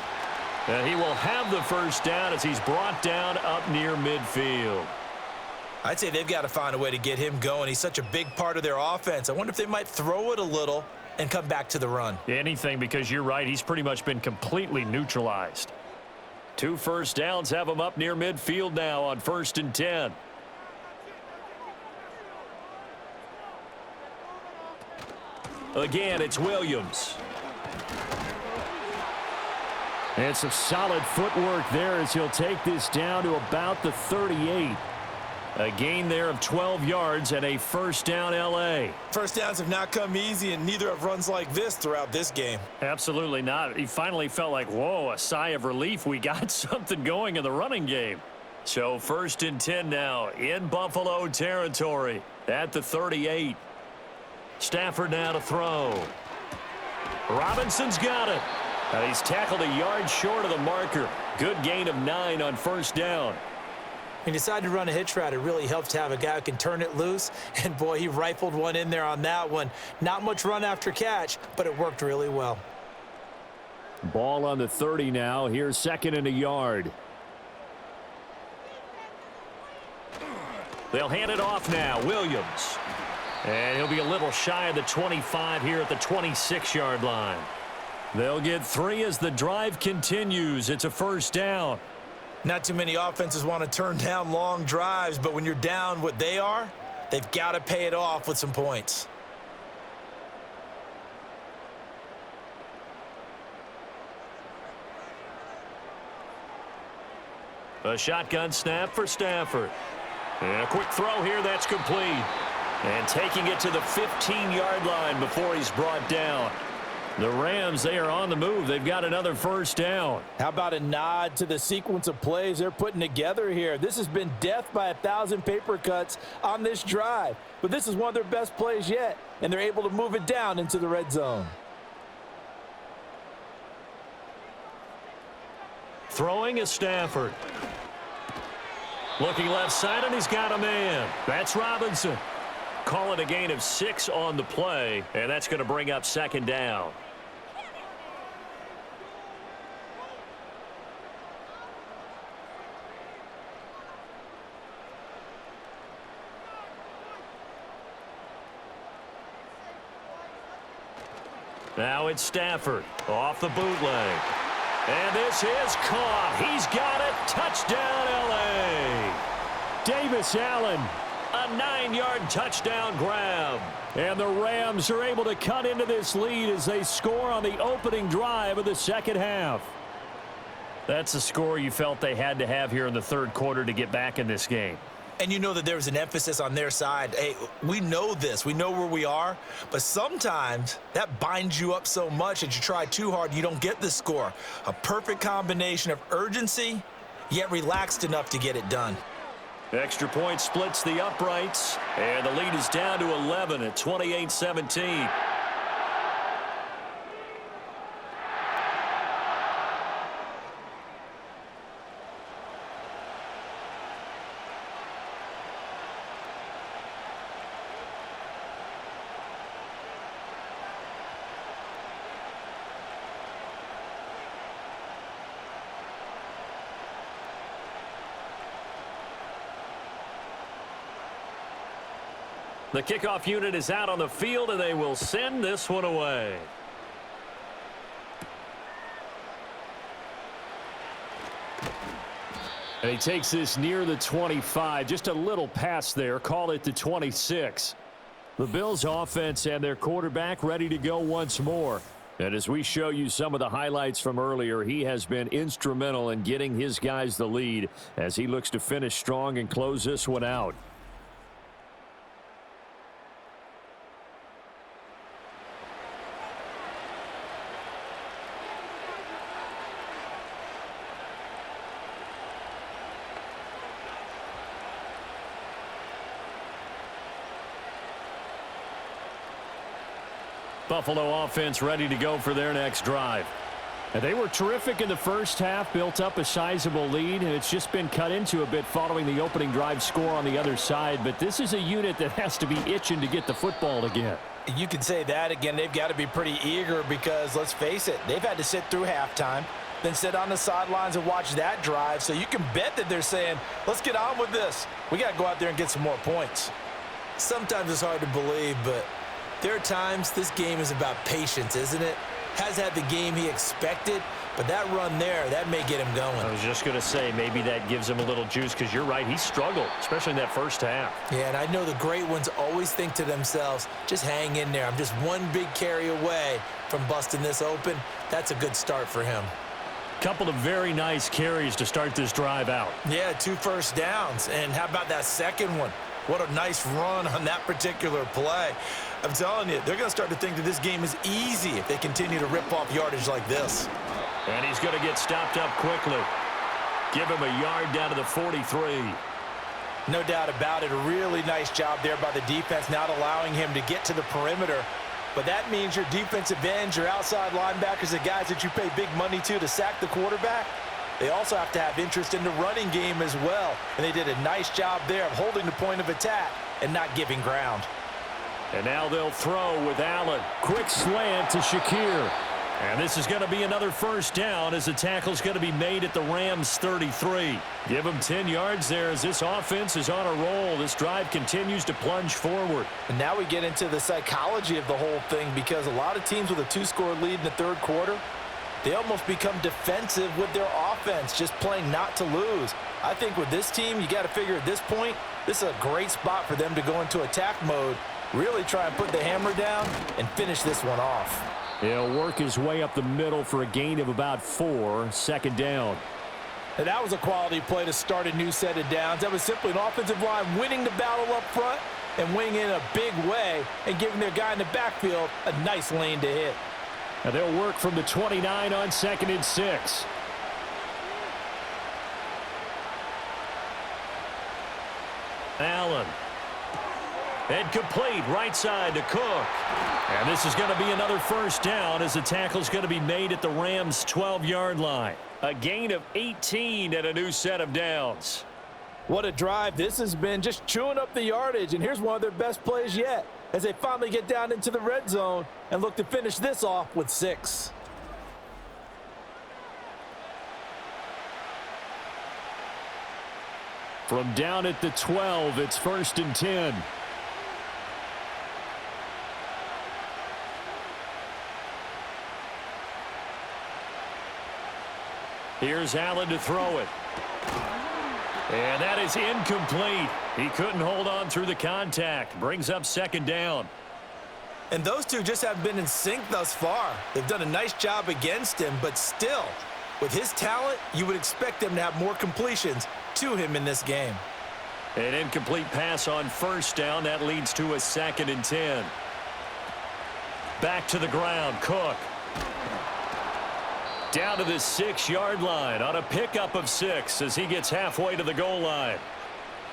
And he will have the 1st down as he's brought down up near midfield. I'd say they've got to find a way to get him going. He's such a big part of their offense. I wonder if they might throw it a little and come back to the run. Anything, because you're right, he's pretty much been completely neutralized. 2 1st downs have him up near midfield now on 1st and 10. Again, it's Williams. And some solid footwork there as he'll take this down to about the 38. A gain there of 12 yards and a 1st down L.A. First downs have not come easy, and neither have runs like this throughout this game. Absolutely not. He finally felt like, whoa, a sigh of relief. We got something going in the running game. So 1st and 10 now in Buffalo territory at the 38. Stafford now to throw. Robinson's got it. And he's tackled a yard short of the marker. Good gain of 9 on 1st down. He decided to run a hitch route. It really helps to have a guy who can turn it loose. And, boy, he rifled one in there on that one. Not much run after catch, but it worked really well. Ball on the 30 now. Here's 2nd and a yard. They'll hand it off now. Williams. And he'll be a little shy of the 25 here at the 26-yard line. They'll get 3 as the drive continues. It's a 1st down. Not too many offenses want to turn down long drives, but when you're down what they are, they've got to pay it off with some points. A shotgun snap for Stafford. And a quick throw here, that's complete. And taking it to the 15-yard line before he's brought down. The Rams, they are on the move. They've got another 1st down. How about a nod to the sequence of plays they're putting together here? This has been death by 1,000 paper cuts on this drive. But this is one of their best plays yet, and they're able to move it down into the red zone. Throwing is Stafford. Looking left side, and he's got a man. That's Robinson. Call it a gain of 6 on the play, and that's going to bring up 2nd down. Now it's Stafford off the bootleg. And this is caught. He's got it. Touchdown, L.A. Davis Allen, a 9-yard touchdown grab. And the Rams are able to cut into this lead as they score on the opening drive of the second half. That's the score you felt they had to have here in the third quarter to get back in this game. And you know that there's an emphasis on their side. Hey, we know this. We know where we are. But sometimes that binds you up so much that you try too hard, you don't get the score. A perfect combination of urgency, yet relaxed enough to get it done. Extra point splits the uprights, and the lead is down to 11 at 28-17. The kickoff unit is out on the field, and they will send this one away. And he takes this near the 25. Just a little pass there. Call it the 26. The Bills offense and their quarterback ready to go once more. And as we show you some of the highlights from earlier, he has been instrumental in getting his guys the lead as he looks to finish strong and close this one out. Buffalo offense ready to go for their next drive. And they were terrific in the first half, built up a sizable lead, and it's just been cut into a bit following the opening drive score on the other side. But this is a unit that has to be itching to get the football again. You can say that again. They've got to be pretty eager because, let's face it, they've had to sit through halftime, then sit on the sidelines and watch that drive. So you can bet that they're saying, let's get on with this. We got to go out there and get some more points. Sometimes it's hard to believe, but there are times this game is about patience, isn't it? Has had the game he expected, but that run there, that may get him going. I was just going to say, maybe that gives him a little juice because you're right, he struggled, especially in that first half. Yeah, and I know the great ones always think to themselves, just hang in there. I'm just one big carry away from busting this open. That's a good start for him. Couple of very nice carries to start this drive out. Yeah, 2 first downs. And how about that second one? What a nice run on that particular play. I'm telling you, they're going to start to think that this game is easy if they continue to rip off yardage like this. And he's going to get stopped up quickly. Give him a yard down to the 43. No doubt about it. A really nice job there by the defense, not allowing him to get to the perimeter. But that means your defensive ends, your outside linebackers, the guys that you pay big money to sack the quarterback, they also have to have interest in the running game as well. And they did a nice job there of holding the point of attack and not giving ground. And now they'll throw with Allen. Quick slant to Shakir. And this is going to be another first down as the tackle's going to be made at the Rams' 33. Give them 10 yards there as this offense is on a roll. This drive continues to plunge forward. And now we get into the psychology of the whole thing because a lot of teams with a 2-score lead in the third quarter, they almost become defensive with their offense, just playing not to lose. I think with this team, you got to figure at this point, this is a great spot for them to go into attack mode, really try and put the hammer down and finish this one off. He'll work his way up the middle for a gain of about 4, second down. And that was a quality play to start a new set of downs. That was simply an offensive line winning the battle up front and winning in a big way and giving their guy in the backfield a nice lane to hit. And they'll work from the 29 on 2nd and 6. Allen. And complete right side to Cook. And this is going to be another first down as the tackle's going to be made at the Rams' 12-yard line. A gain of 18 and a new set of downs. What a drive. This has been just chewing up the yardage, and here's one of their best plays yet as they finally get down into the red zone and look to finish this off with 6. From down at the 12, it's 1st and 10. Here's Allen to throw it. And that is incomplete. He couldn't hold on through the contact. Brings up 2nd down. And those two just haven't been in sync thus far. They've done a nice job against him, but still, with his talent, you would expect them to have more completions to him in this game. An incomplete pass on 1st down. That leads to a 2nd and 10. Back to the ground, Cook. Down to the 6-yard line on a pickup of 6 as he gets halfway to the goal line.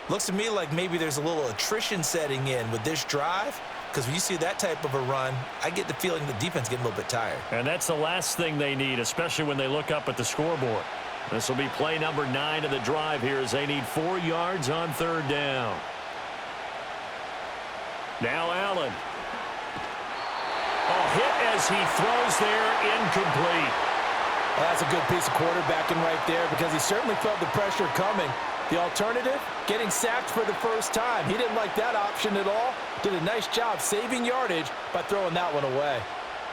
Looks to me like maybe there's a little attrition setting in with this drive, because when you see that type of a run, I get the feeling the defense getting a little bit tired. And that's the last thing they need, especially when they look up at the scoreboard. This will be play number 9 of the drive here as they need 4 yards on 3rd down. Now Allen. Hit as he throws there, incomplete. Well, that's a good piece of quarterbacking right there because he certainly felt the pressure coming. The alternative, getting sacked for the first time. He didn't like that option at all. Did a nice job saving yardage by throwing that one away.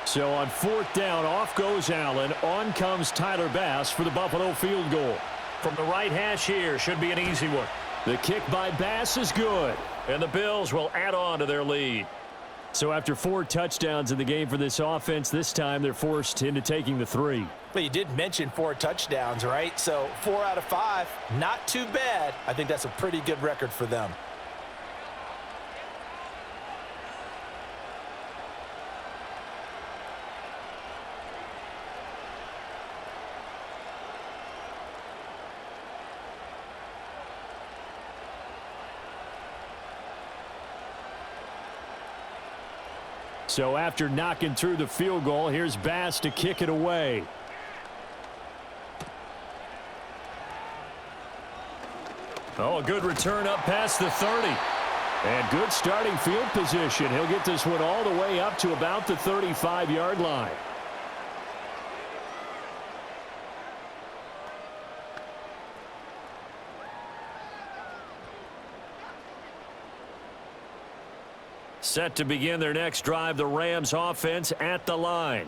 So on 4th down, off goes Allen. On comes Tyler Bass for the Buffalo field goal. From the right hash here, should be an easy one. The kick by Bass is good, and the Bills will add on to their lead. So after 4 touchdowns in the game for this offense, this time they're forced into taking the 3. But you did mention 4 touchdowns, right? So 4 out of 5, not too bad. I think that's a pretty good record for them. So after knocking through the field goal, here's Bass to kick it away. Oh, a good return up past the 30. And good starting field position. He'll get this one all the way up to about the 35-yard line. Set to begin their next drive, the Rams offense at the line.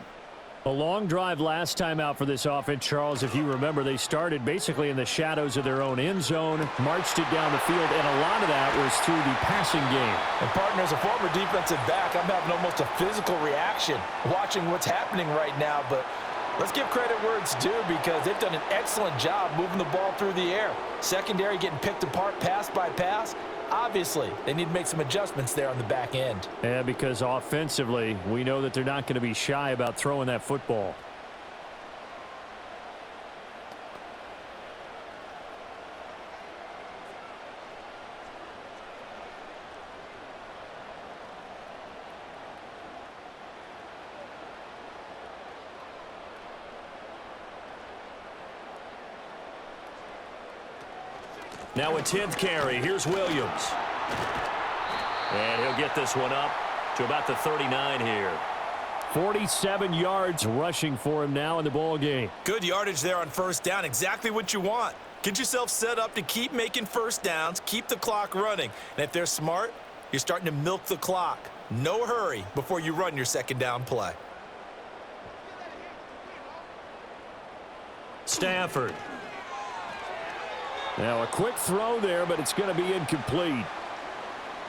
A long drive last time out for this offense, Charles. If you remember, they started basically in the shadows of their own end zone, marched it down the field, and a lot of that was through the passing game. And partner, as a former defensive back, I'm having almost a physical reaction watching what's happening right now. But let's give credit where it's due because they've done an excellent job moving the ball through the air. Secondary getting picked apart pass by pass. Obviously, they need to make some adjustments there on the back end. Yeah, because offensively, we know that they're not going to be shy about throwing that football. Now a 10th carry. Here's Williams. And he'll get this one up to about the 39 here. 47 yards rushing for him now in the ball game. Good yardage there on 1st down. Exactly what you want. Get yourself set up to keep making 1st downs, keep the clock running. And if they're smart, you're starting to milk the clock. No hurry before you run your 2nd down play. Stafford. Now a quick throw there, but it's going to be incomplete.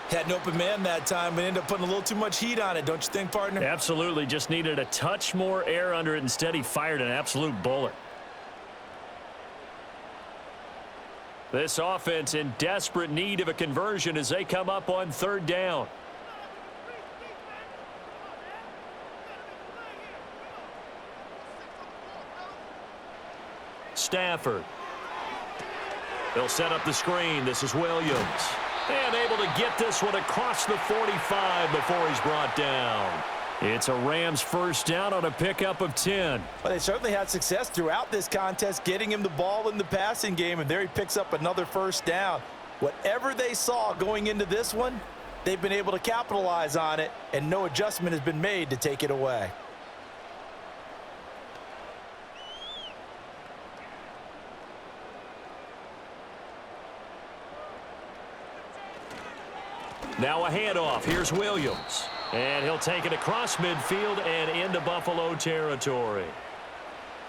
Had an open man that time, but ended up putting a little too much heat on it, don't you think, partner? Absolutely. Just needed a touch more air under it. Instead, he fired an absolute bullet. This offense in desperate need of a conversion as they come up on 3rd down. Stafford. They'll set up the screen. This is Williams. And able to get this one across the 45 before he's brought down. It's a Rams 1st down on a pickup of 10. Well, they certainly had success throughout this contest, getting him the ball in the passing game, and there he picks up another 1st down. Whatever they saw going into this one, they've been able to capitalize on it, and no adjustment has been made to take it away. Now a handoff. Here's Williams. And he'll take it across midfield and into Buffalo territory.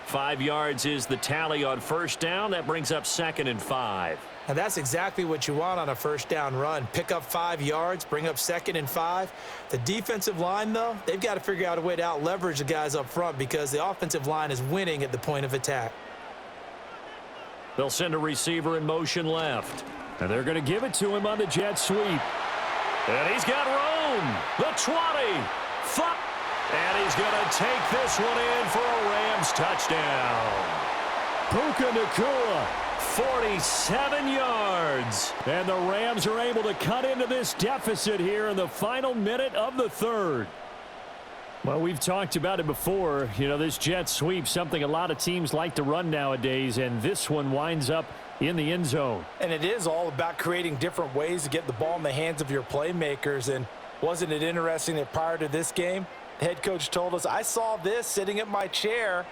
5 yards is the tally on 1st down. That brings up 2nd and 5. And that's exactly what you want on a 1st down run. Pick up 5 yards, bring up 2nd and 5. The defensive line, though, they've got to figure out a way to out-leverage the guys up front because the offensive line is winning at the point of attack. They'll send a receiver in motion left. And they're going to give it to him on the jet sweep. And he's got room. The 20. And he's going to take this one in for a Rams touchdown. Puka Nacua 47 yards. And the Rams are able to cut into this deficit here in the final minute of the third. Well, we've talked about it before. You know, this jet sweep, something a lot of teams like to run nowadays, and this one winds up in the end zone. And it is all about creating different ways to get the ball in the hands of your playmakers. And wasn't it interesting that prior to this game, the head coach told us, I saw this sitting at my chair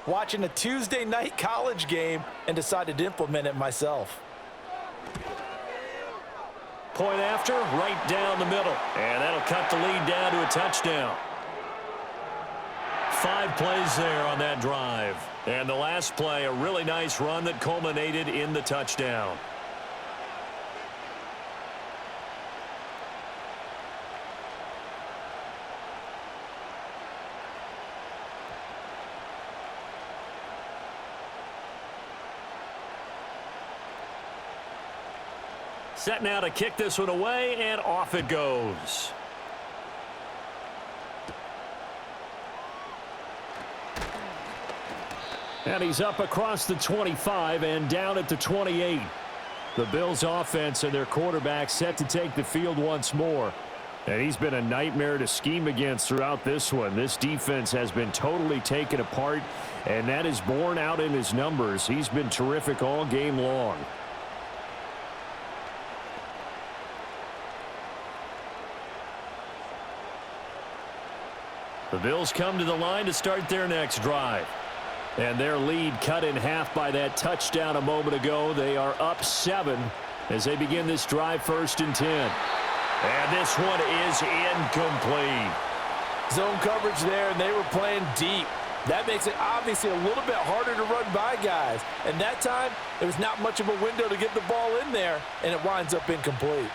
watching a Tuesday night college game and decided to implement it myself. Point after, right down the middle. And that'll cut the lead down to a touchdown. 5 plays there on that drive. And the last play, a really nice run that culminated in the touchdown. Set now to kick this one away, and off it goes. And he's up across the 25 and down at the 28. The Bills offense and their quarterback set to take the field once more. And he's been a nightmare to scheme against throughout this one. This defense has been totally taken apart, and that is borne out in his numbers. He's been terrific all game long. The Bills come to the line to start their next drive. And their lead cut in half by that touchdown a moment ago. They are up 7 as they begin this drive, 1st and 10. And this one is incomplete. Zone coverage there, and they were playing deep. That makes it obviously a little bit harder to run by guys. And that time, there was not much of a window to get the ball in there, and it winds up incomplete.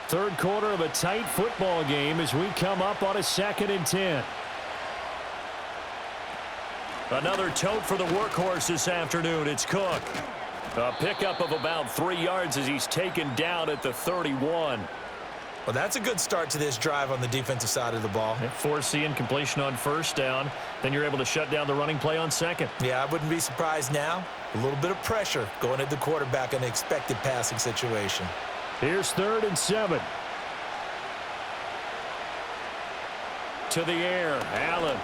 Third quarter of a tight football game as we come up on a 2nd and 10. Another tote for the workhorse this afternoon. It's Cook. A pickup of about 3 yards as he's taken down at the 31. Well, that's a good start to this drive on the defensive side of the ball. Force the incompletion on 1st down. Then you're able to shut down the running play on 2nd. Yeah, I wouldn't be surprised now. A little bit of pressure going at the quarterback in an expected passing situation. Here's 3rd and 7. To the air, Allen.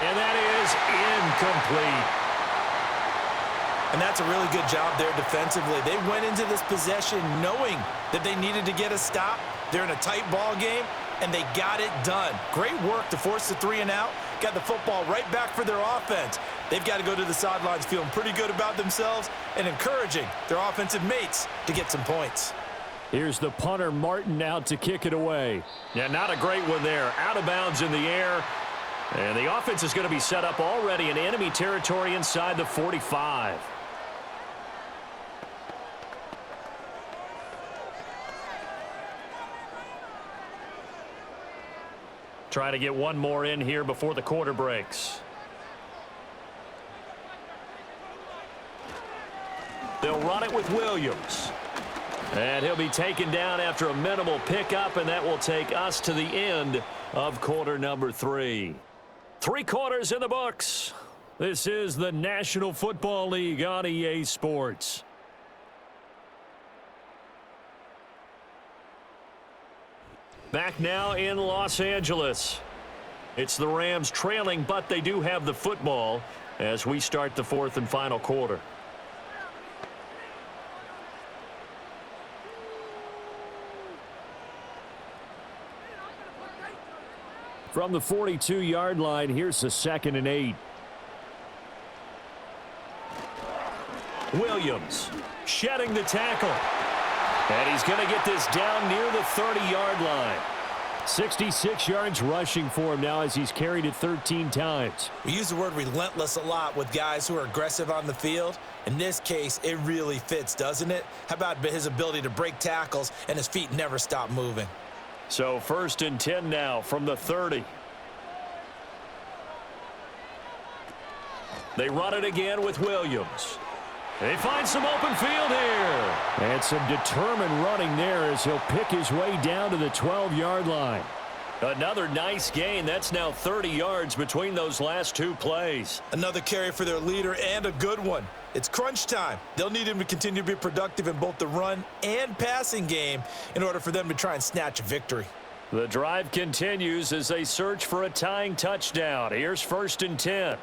And that is incomplete. And that's a really good job there defensively. They went into this possession knowing that they needed to get a stop. They're in a tight ball game, and they got it done. Great work to force the 3 and out. Got the football right back for their offense. They've got to go to the sidelines feeling pretty good about themselves and encouraging their offensive mates to get some points. Here's the punter, Martin, out to kick it away. Yeah, not a great one there. Out of bounds in the air. And the offense is going to be set up already in enemy territory inside the 45. Try to get one more in here before the quarter breaks. They'll run it with Williams. And he'll be taken down after a minimal pickup, and that will take us to the end of quarter number 3. 3 quarters in the books. This is the National Football League on EA Sports. Back now in Los Angeles. It's the Rams trailing, but they do have the football as we start the 4th and final quarter. From the 42-yard line, here's the 2nd and 8. Williams shedding the tackle. And he's going to get this down near the 30-yard line. 66 yards rushing for him now as he's carried it 13 times. We use the word relentless a lot with guys who are aggressive on the field. In this case, it really fits, doesn't it? How about his ability to break tackles and his feet never stop moving? So 1st and 10 now from the 30. They run it again with Williams. They find some open field here. And some determined running there as he'll pick his way down to the 12-yard line. Another nice gain. That's now 30 yards between those last 2 plays. Another carry for their leader and a good one. It's crunch time. They'll need him to continue to be productive in both the run and passing game in order for them to try and snatch a victory. The drive continues as they search for a tying touchdown. Here's 1st and 10.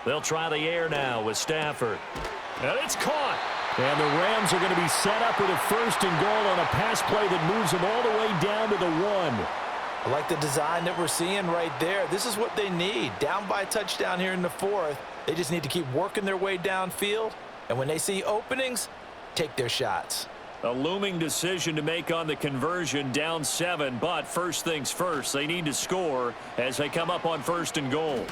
They'll try the air now with Stafford. And it's caught. And the Rams are going to be set up with a 1st and goal on a pass play that moves them all the way down to the 1. I like the design that we're seeing right there. This is what they need. Down by a touchdown here in the 4th. They just need to keep working their way downfield. And when they see openings, take their shots. A looming decision to make on the conversion, down 7. But first things first, they need to score as they come up on 1st and goal.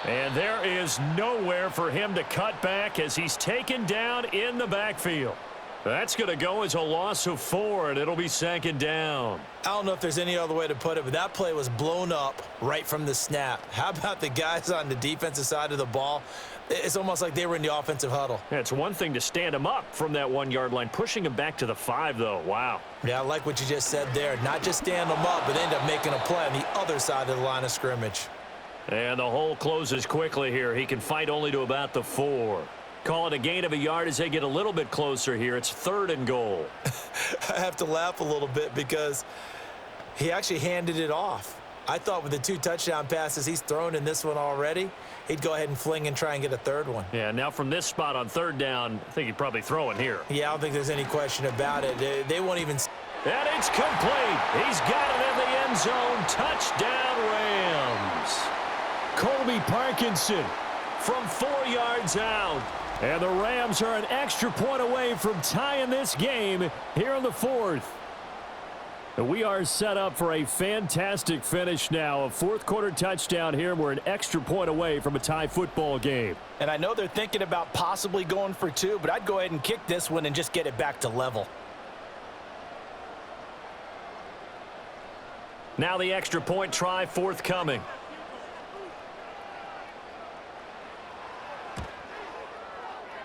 And there is nowhere for him to cut back as he's taken down in the backfield. That's going to go as a loss of 4, and it'll be 2nd down. I don't know if there's any other way to put it, but that play was blown up right from the snap. How about the guys on the defensive side of the ball? It's almost like they were in the offensive huddle. Yeah, it's one thing to stand him up from that 1-yard line. Pushing him back to the 5, though. Wow. Yeah, I like what you just said there. Not just stand them up, but end up making a play on the other side of the line of scrimmage. And the hole closes quickly here. He can fight only to about the 4. Call it a gain of a yard as they get a little bit closer here. It's 3rd and goal. I have to laugh a little bit because he actually handed it off. I thought with the 2 touchdown passes he's thrown in this one already, he'd go ahead and fling and try and get a 3rd one. Yeah, now from this spot on 3rd down, I think he'd probably throw it here. Yeah, I don't think there's any question about it. They won't even... And it's complete. He's got it in the end zone. Touchdown, Rams. Colby Parkinson from 4 yards out. And the Rams are an extra point away from tying this game here in the 4th. We are set up for a fantastic finish now. A 4th quarter touchdown here. We're an extra point away from a tie football game. And I know they're thinking about possibly going for 2, but I'd go ahead and kick this one and just get it back to level. Now the extra point try forthcoming.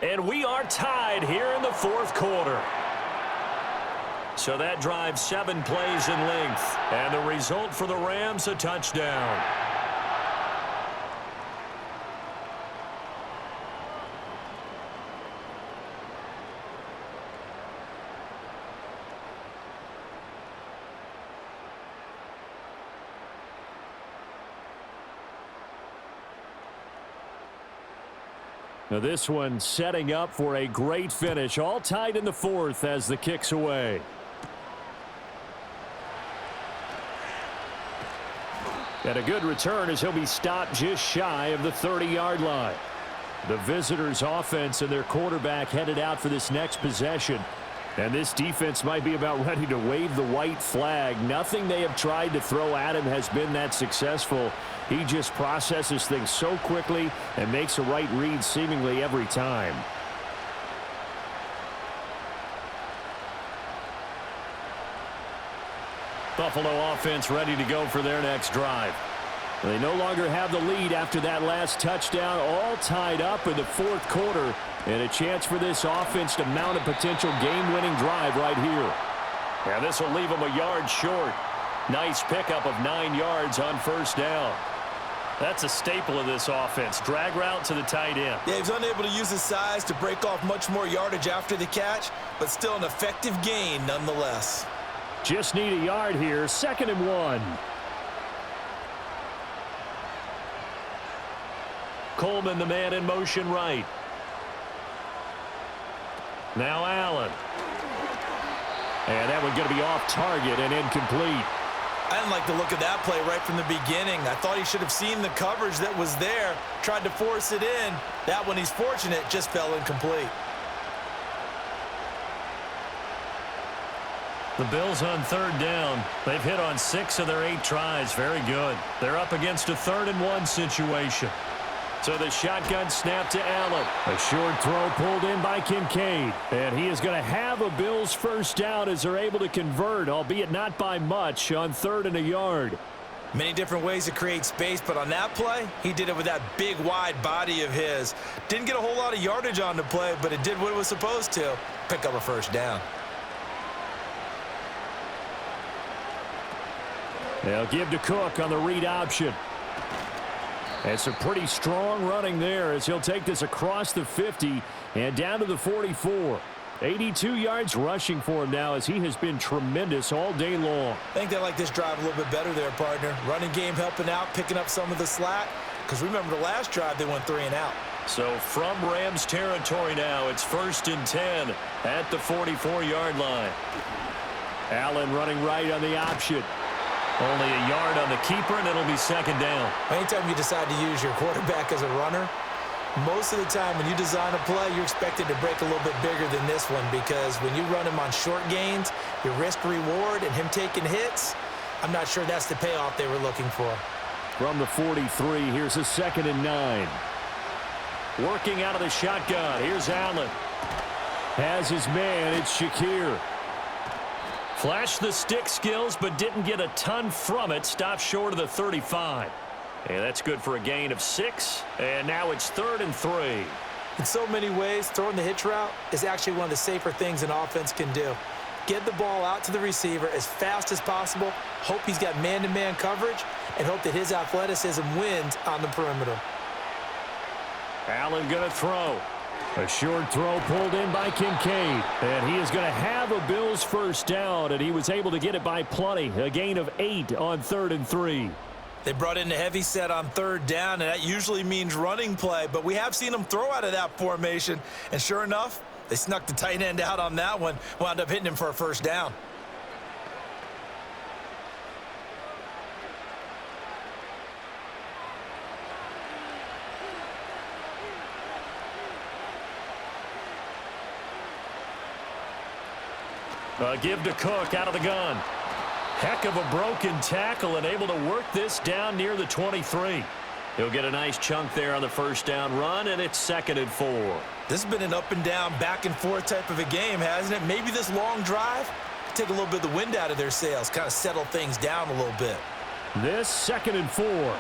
And we are tied here in the 4th quarter. So that drives 7 plays in length. And the result for the Rams, a touchdown. Now this one setting up for a great finish. All tied in the 4th as the kick's away. And a good return as he'll be stopped just shy of the 30-yard line. The visitors' offense and their quarterback headed out for this next possession. And this defense might be about ready to wave the white flag. Nothing they have tried to throw at him has been that successful. He just processes things so quickly and makes a right read seemingly every time. Buffalo offense ready to go for their next drive. They no longer have the lead after that last touchdown, all tied up in the 4th quarter, and a chance for this offense to mount a potential game-winning drive right here. And this will leave them a yard short. Nice pickup of 9 yards on 1st down. That's a staple of this offense. Drag route to the tight end. Yeah, he's unable to use his size to break off much more yardage after the catch, but still an effective gain nonetheless. Just need a yard here. 2nd and 1. Coleman, the man in motion right. Now Allen. And that one going to be off target and incomplete. I didn't like the look of that play right from the beginning. I thought he should have seen the coverage that was there, tried to force it in. That one, he's fortunate, just fell incomplete. The Bills on 3rd down. They've hit on 6 of their 8 tries. Very good. They're up against a 3rd and 1 situation. So the shotgun snap to Allen. A short throw pulled in by Kincaid. And he is going to have a Bills 1st down as they're able to convert, albeit not by much, on 3rd and a yard. Many different ways to create space, but on that play, he did it with that big, wide body of his. Didn't get a whole lot of yardage on the play, but it did what it was supposed to. Pick up a 1st down. They'll give to Cook on the read option. And some pretty strong running there as he'll take this across the 50 and down to the 44. 82 yards rushing for him now as he has been tremendous all day long. I think they like this drive a little bit better there, partner. Running game helping out, picking up some of the slack. Because remember the last drive, they went 3 and out. So from Rams territory now, it's 1st and 10 at the 44-yard line. Allen running right on the option. Only a yard on the keeper, and it'll be 2nd down. Anytime you decide to use your quarterback as a runner, most of the time when you design a play, you're expected to break a little bit bigger than this one because when you run him on short gains, your risk-reward and him taking hits, I'm not sure that's the payoff they were looking for. From the 43, here's a 2nd and 9. Working out of the shotgun. Here's Allen. Has his man. It's Shakir. Flashed the stick skills, but didn't get a ton from it. Stopped short of the 35. And that's good for a gain of 6. And now it's 3rd and 3. In so many ways, throwing the hitch route is actually one of the safer things an offense can do. Get the ball out to the receiver as fast as possible, hope he's got man-to-man coverage, and hope that his athleticism wins on the perimeter. Allen going to throw. A short throw pulled in by Kincaid. And he is going to have a Bills first down, and he was able to get it by plenty. A gain of 8 on 3rd and 3. They brought in the heavy set on 3rd down, and that usually means running play, but we have seen them throw out of that formation, and sure enough, they snuck the tight end out on that one, wound up hitting him for a first down. Give to Cook out of the gun. Heck of a broken tackle and able to work this down near the 23. He'll get a nice chunk there on the first down run, and it's 2nd and 4. This has been an up and down, back and forth type of a game, hasn't it? Maybe this long drive take a little bit of the wind out of their sails, kind of settle things down a little bit. This 2nd and 4.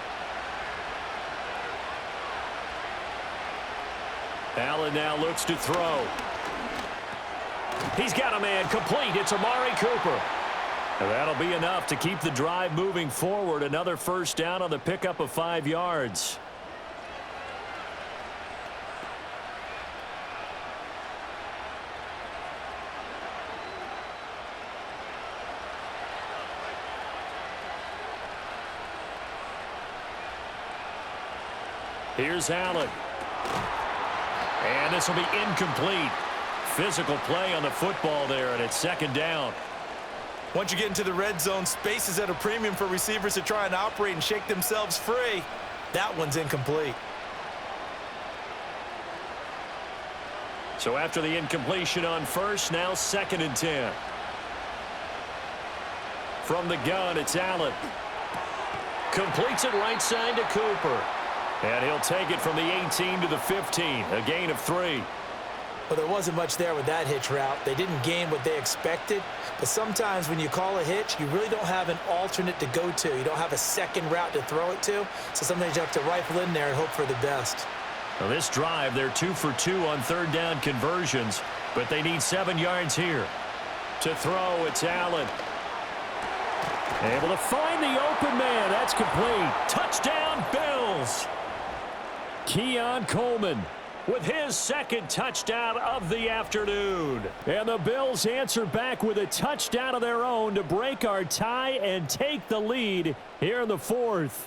Allen now looks to throw. He's got a man complete. It's Amari Cooper. And that'll be enough to keep the drive moving forward. Another first down on the pickup of 5 yards. Here's Allen. And this will be incomplete. Physical play on the football there, and it's 2nd down. Once you get into the red zone, space is at a premium for receivers to try and operate and shake themselves free. That one's incomplete. So after the incompletion on first, now 2nd and 10. From the gun, it's Allen. Completes it right side to Cooper. And he'll take it from the 18 to the 15, a gain of 3. Well, there wasn't much there with that hitch route. They didn't gain what they expected. But sometimes when you call a hitch, you really don't have an alternate to go to. You don't have a second route to throw it to. So sometimes you have to rifle in there and hope for the best. Well, this drive, they're 2 for 2 on 3rd down conversions, but they need 7 yards here. To throw, it's Allen. Able to find the open man. That's complete. Touchdown, Bills. Keon Coleman with his 2nd touchdown of the afternoon. And the Bills answer back with a touchdown of their own to break our tie and take the lead here in the 4th.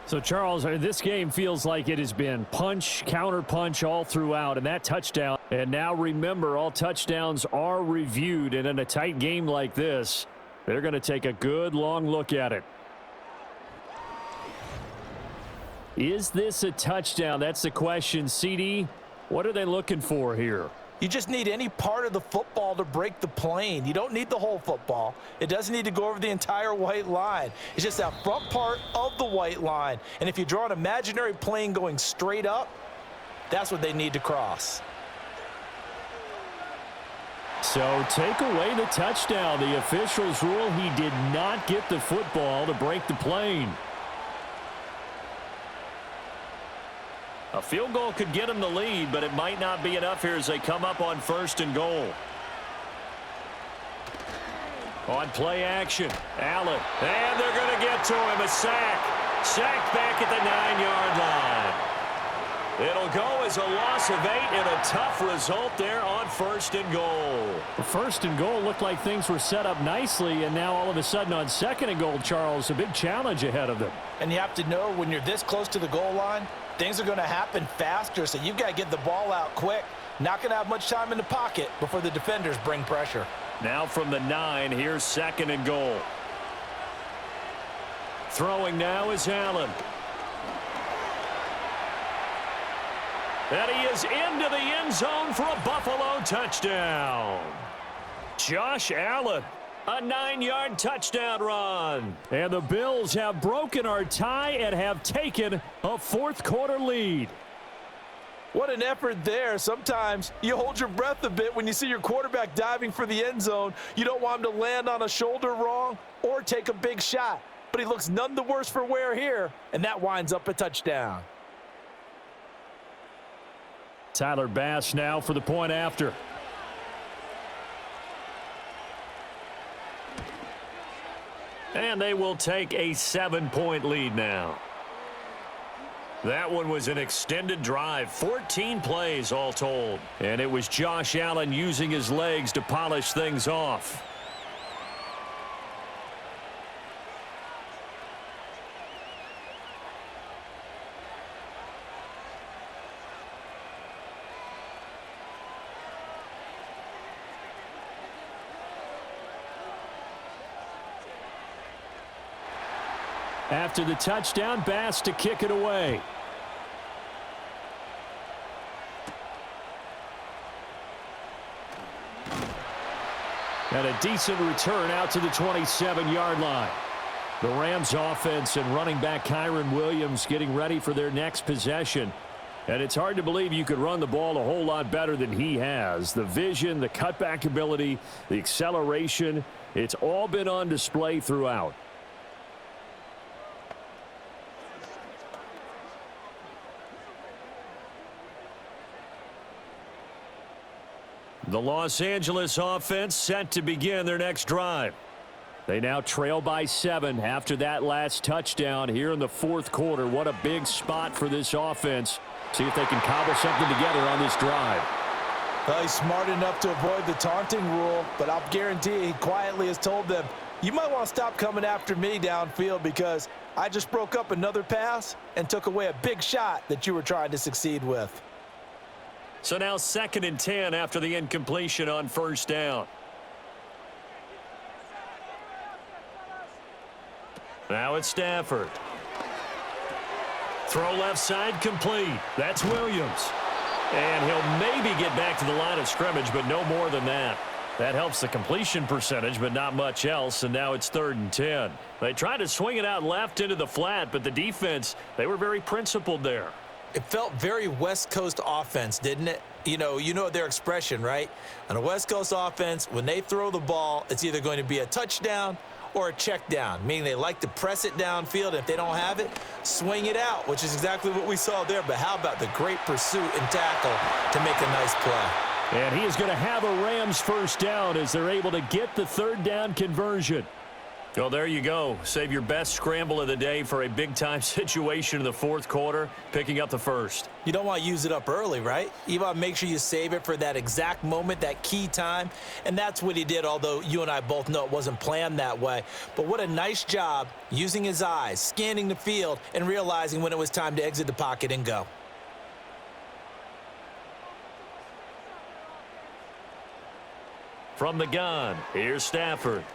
So, Charles, this game feels like it has been punch, counter punch all throughout, and that touchdown. And now remember, all touchdowns are reviewed, and in a tight game like this, they're going to take a good long look at it. Is this a touchdown? That's the question. CD, what are they looking for here? You just need any part of the football to break the plane. You don't need the whole football. It doesn't need to go over the entire white line. It's just that front part of the white line. And if you draw an imaginary plane going straight up, that's what they need to cross. So take away the touchdown. The officials rule he did not get the football to break the plane. A field goal could get them the lead, but it might not be enough here as they come up on 1st and goal. On play action, Allen. And they're going to get to him, a sack. Sacked back at the 9-yard line. It'll go as a loss of 8 and a tough result there on 1st and goal. The 1st and goal looked like things were set up nicely, and now all of a sudden on 2nd and goal, Charles, a big challenge ahead of them. And you have to know when you're this close to the goal line, things are going to happen faster, so you've got to get the ball out quick. Not going to have much time in the pocket before the defenders bring pressure. Now from the 9, here's 2nd and goal. Throwing now is Allen. And he is into the end zone for a Buffalo touchdown. Josh Allen, a 9-yard touchdown run. And the Bills have broken our tie and have taken a 4th quarter lead. What an effort there. Sometimes you hold your breath a bit when you see your quarterback diving for the end zone. You don't want him to land on a shoulder wrong or take a big shot. But he looks none the worse for wear here, and that winds up a touchdown. Tyler Bass now for the point after. And they will take a 7-point lead now. That one was an extended drive, 14 plays all told. And it was Josh Allen using his legs to polish things off. After the touchdown, Bass to kick it away. And a decent return out to the 27-yard line. The Rams offense and running back Kyron Williams getting ready for their next possession. And it's hard to believe you could run the ball a whole lot better than he has. The vision, the cutback ability, the acceleration, it's all been on display throughout. The Los Angeles offense set to begin their next drive. They now trail by 7 after that last touchdown here in the 4th quarter. What a big spot for this offense. See if they can cobble something together on this drive. Well, he's smart enough to avoid the taunting rule, but I'll guarantee he quietly has told them, you might want to stop coming after me downfield because I just broke up another pass and took away a big shot that you were trying to succeed with. So now 2nd and 10 after the incompletion on 1st down. Now it's Stafford. Throw left side complete. That's Williams. And he'll maybe get back to the line of scrimmage, but no more than that. That helps the completion percentage, but not much else, and now it's 3rd and 10. They tried to swing it out left into the flat, but the defense, they were very principled there. It felt very West Coast offense, didn't it? You know their expression, right? On a West Coast offense, when they throw the ball, it's either going to be a touchdown or a check down, meaning they like to press it downfield. If they don't have it, swing it out, which is exactly what we saw there. But how about the great pursuit and tackle to make a nice play? And he is going to have a Rams 1st down as they're able to get the 3rd down conversion. Well, there you go. Save your best scramble of the day for a big-time situation in the 4th quarter, picking up the 1st. You don't want to use it up early, right? You want to make sure you save it for that exact moment, that key time. And that's what he did, although you and I both know it wasn't planned that way. But what a nice job using his eyes, scanning the field, and realizing when it was time to exit the pocket and go. From the gun, here's Stafford.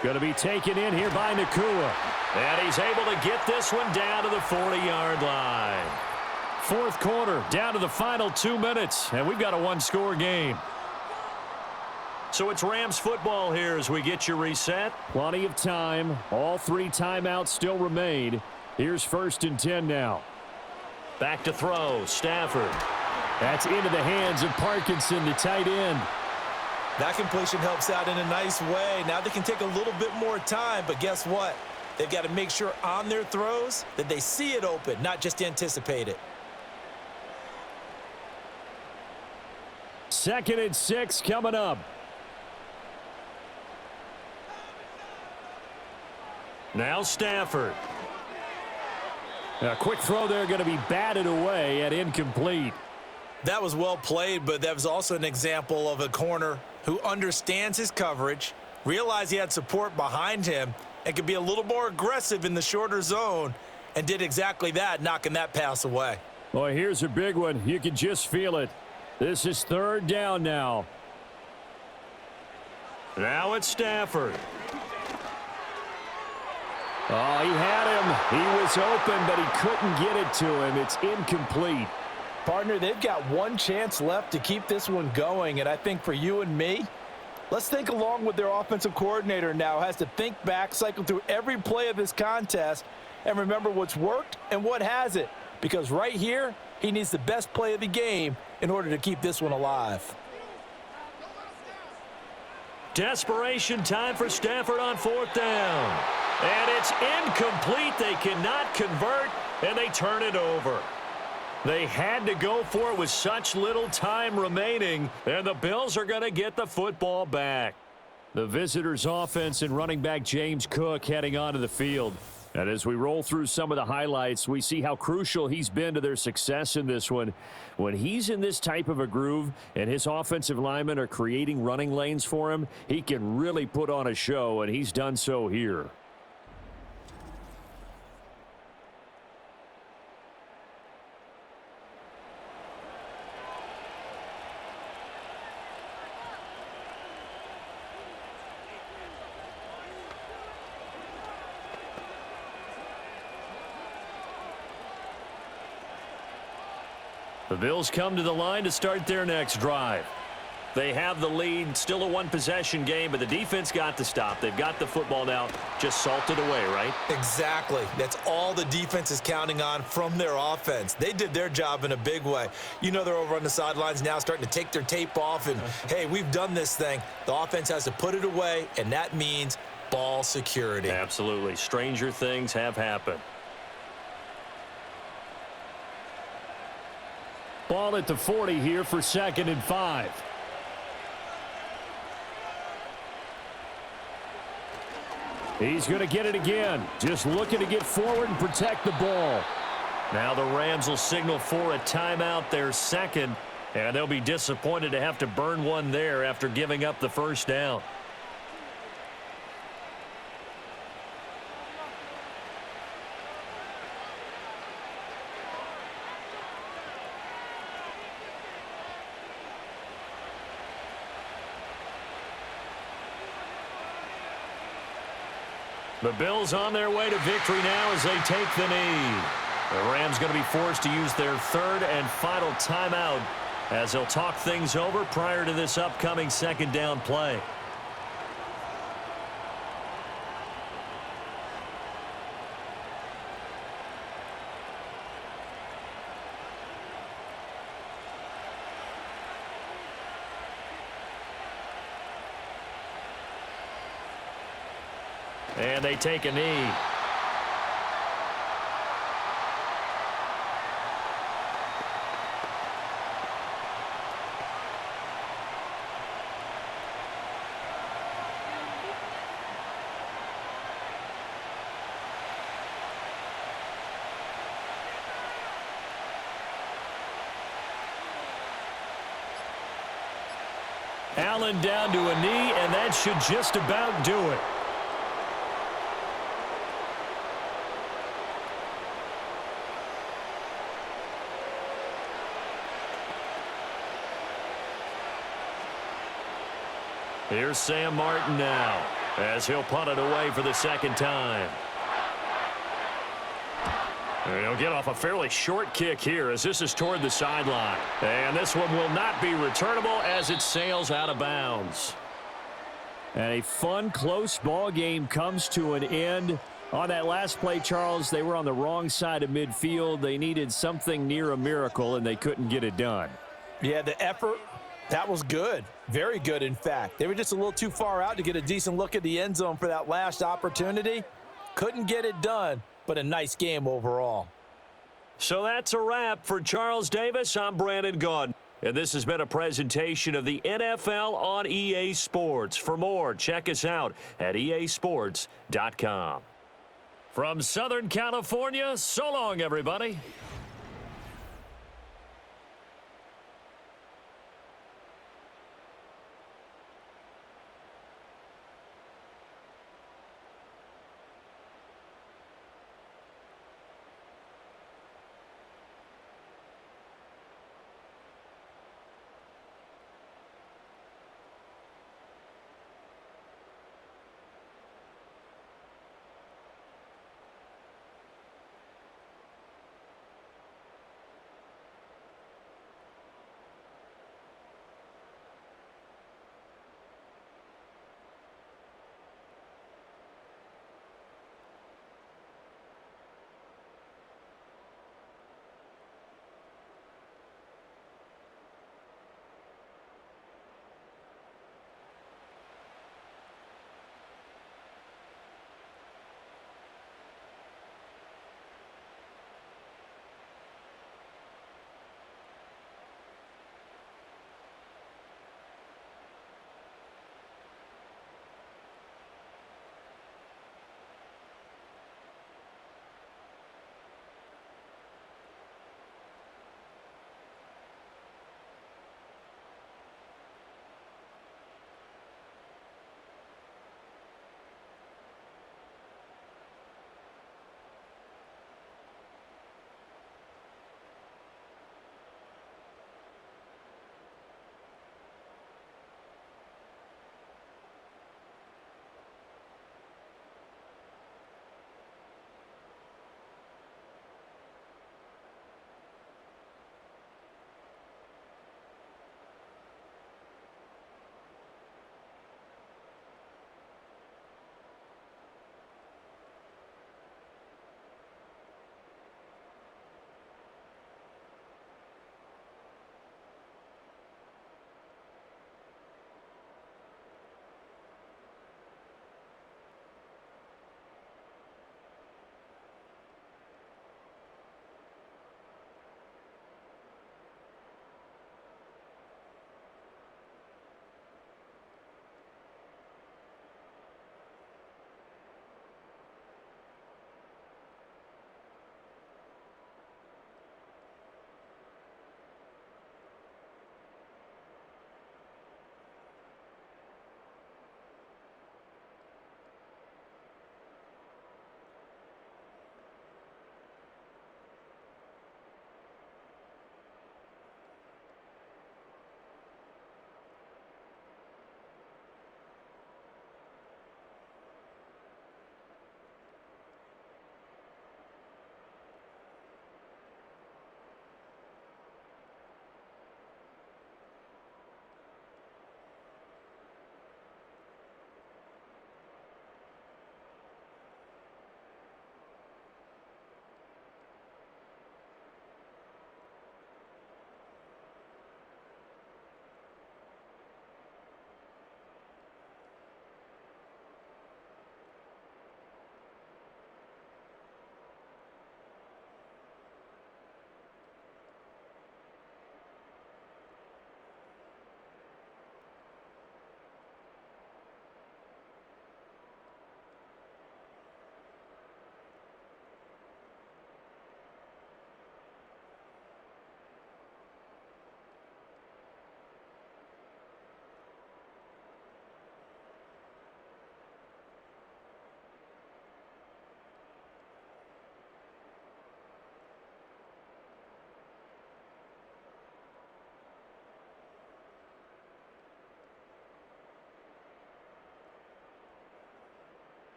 Going to be taken in here by Nakua. And he's able to get this one down to the 40-yard line. 4th quarter, down to the final 2 minutes, and we've got a 1-score game. So it's Rams football here as we get you reset. Plenty of time. All 3 timeouts still remain. Here's 1st and 10 now. Back to throw, Stafford. That's into the hands of Parkinson, the tight end. That completion helps out in a nice way. Now they can take a little bit more time, but guess what? They've got to make sure on their throws that they see it open, not just anticipate it. 2nd and 6 coming up. Now Stafford. A quick throw there going to be batted away and incomplete. That was well played, but that was also an example of a corner who understands his coverage, realized he had support behind him, and could be a little more aggressive in the shorter zone, and did exactly that, knocking that pass away. Boy, here's a big one. You can just feel it. This is third down now. Now it's Stafford. Oh, he had him. He was open, but he couldn't get it to him. It's incomplete. Partner, they've got one chance left to keep this one going, and I think for you and me, let's think along with their offensive coordinator now. Has to think back, cycle through every play of this contest, and remember what's worked and what hasn't. Because right here, he needs the best play of the game in order to keep this one alive. Desperation time for Stafford on fourth down. And it's incomplete. They cannot convert, and they turn it over. They had to go for it with such little time remaining, and the Bills are going to get the football back. The visitors' offense and running back James Cook heading onto the field. And as we roll through some of the highlights, we see how crucial he's been to their success in this one. When he's in this type of a groove and his offensive linemen are creating running lanes for him, he can really put on a show, and he's done so here. The Bills come to the line to start their next drive. They have the lead, still a one-possession game, but the defense got to stop. They've got the football now, just salted away, right? Exactly. That's all the defense is counting on from their offense. They did their job in a big way. You know they're over on the sidelines now starting to take their tape off, and, hey, we've done this thing. The offense has to put it away, and that means ball security. Absolutely. Stranger things have happened. Ball at the 40 here for 2nd and 5. He's going to get it again. Just looking to get forward and protect the ball. Now the Rams will signal for a timeout, their second, and they'll be disappointed to have to burn one there after giving up the first down. The Bills on their way to victory now as they take the knee. The Rams going to be forced to use their third and final timeout as they'll talk things over prior to this upcoming second down play. And they take a knee. Allen down to a knee, and that should just about do it. Here's Sam Martin now as he'll punt it away for the second time. And he'll get off a fairly short kick here as this is toward the sideline. And this one will not be returnable as it sails out of bounds. And a fun, close ball game comes to an end. On that last play, Charles, they were on the wrong side of midfield. They needed something near a miracle, and they couldn't get it done. Yeah, the effort, that was good. Very good, in fact. They were just a little too far out to get a decent look at the end zone for that last opportunity. Couldn't get it done, but a nice game overall. So that's a wrap for Charles Davis. I'm Brandon Gaudin. And this has been a presentation of the NFL on EA Sports. For more, check us out at easports.com. From Southern California, so long, everybody.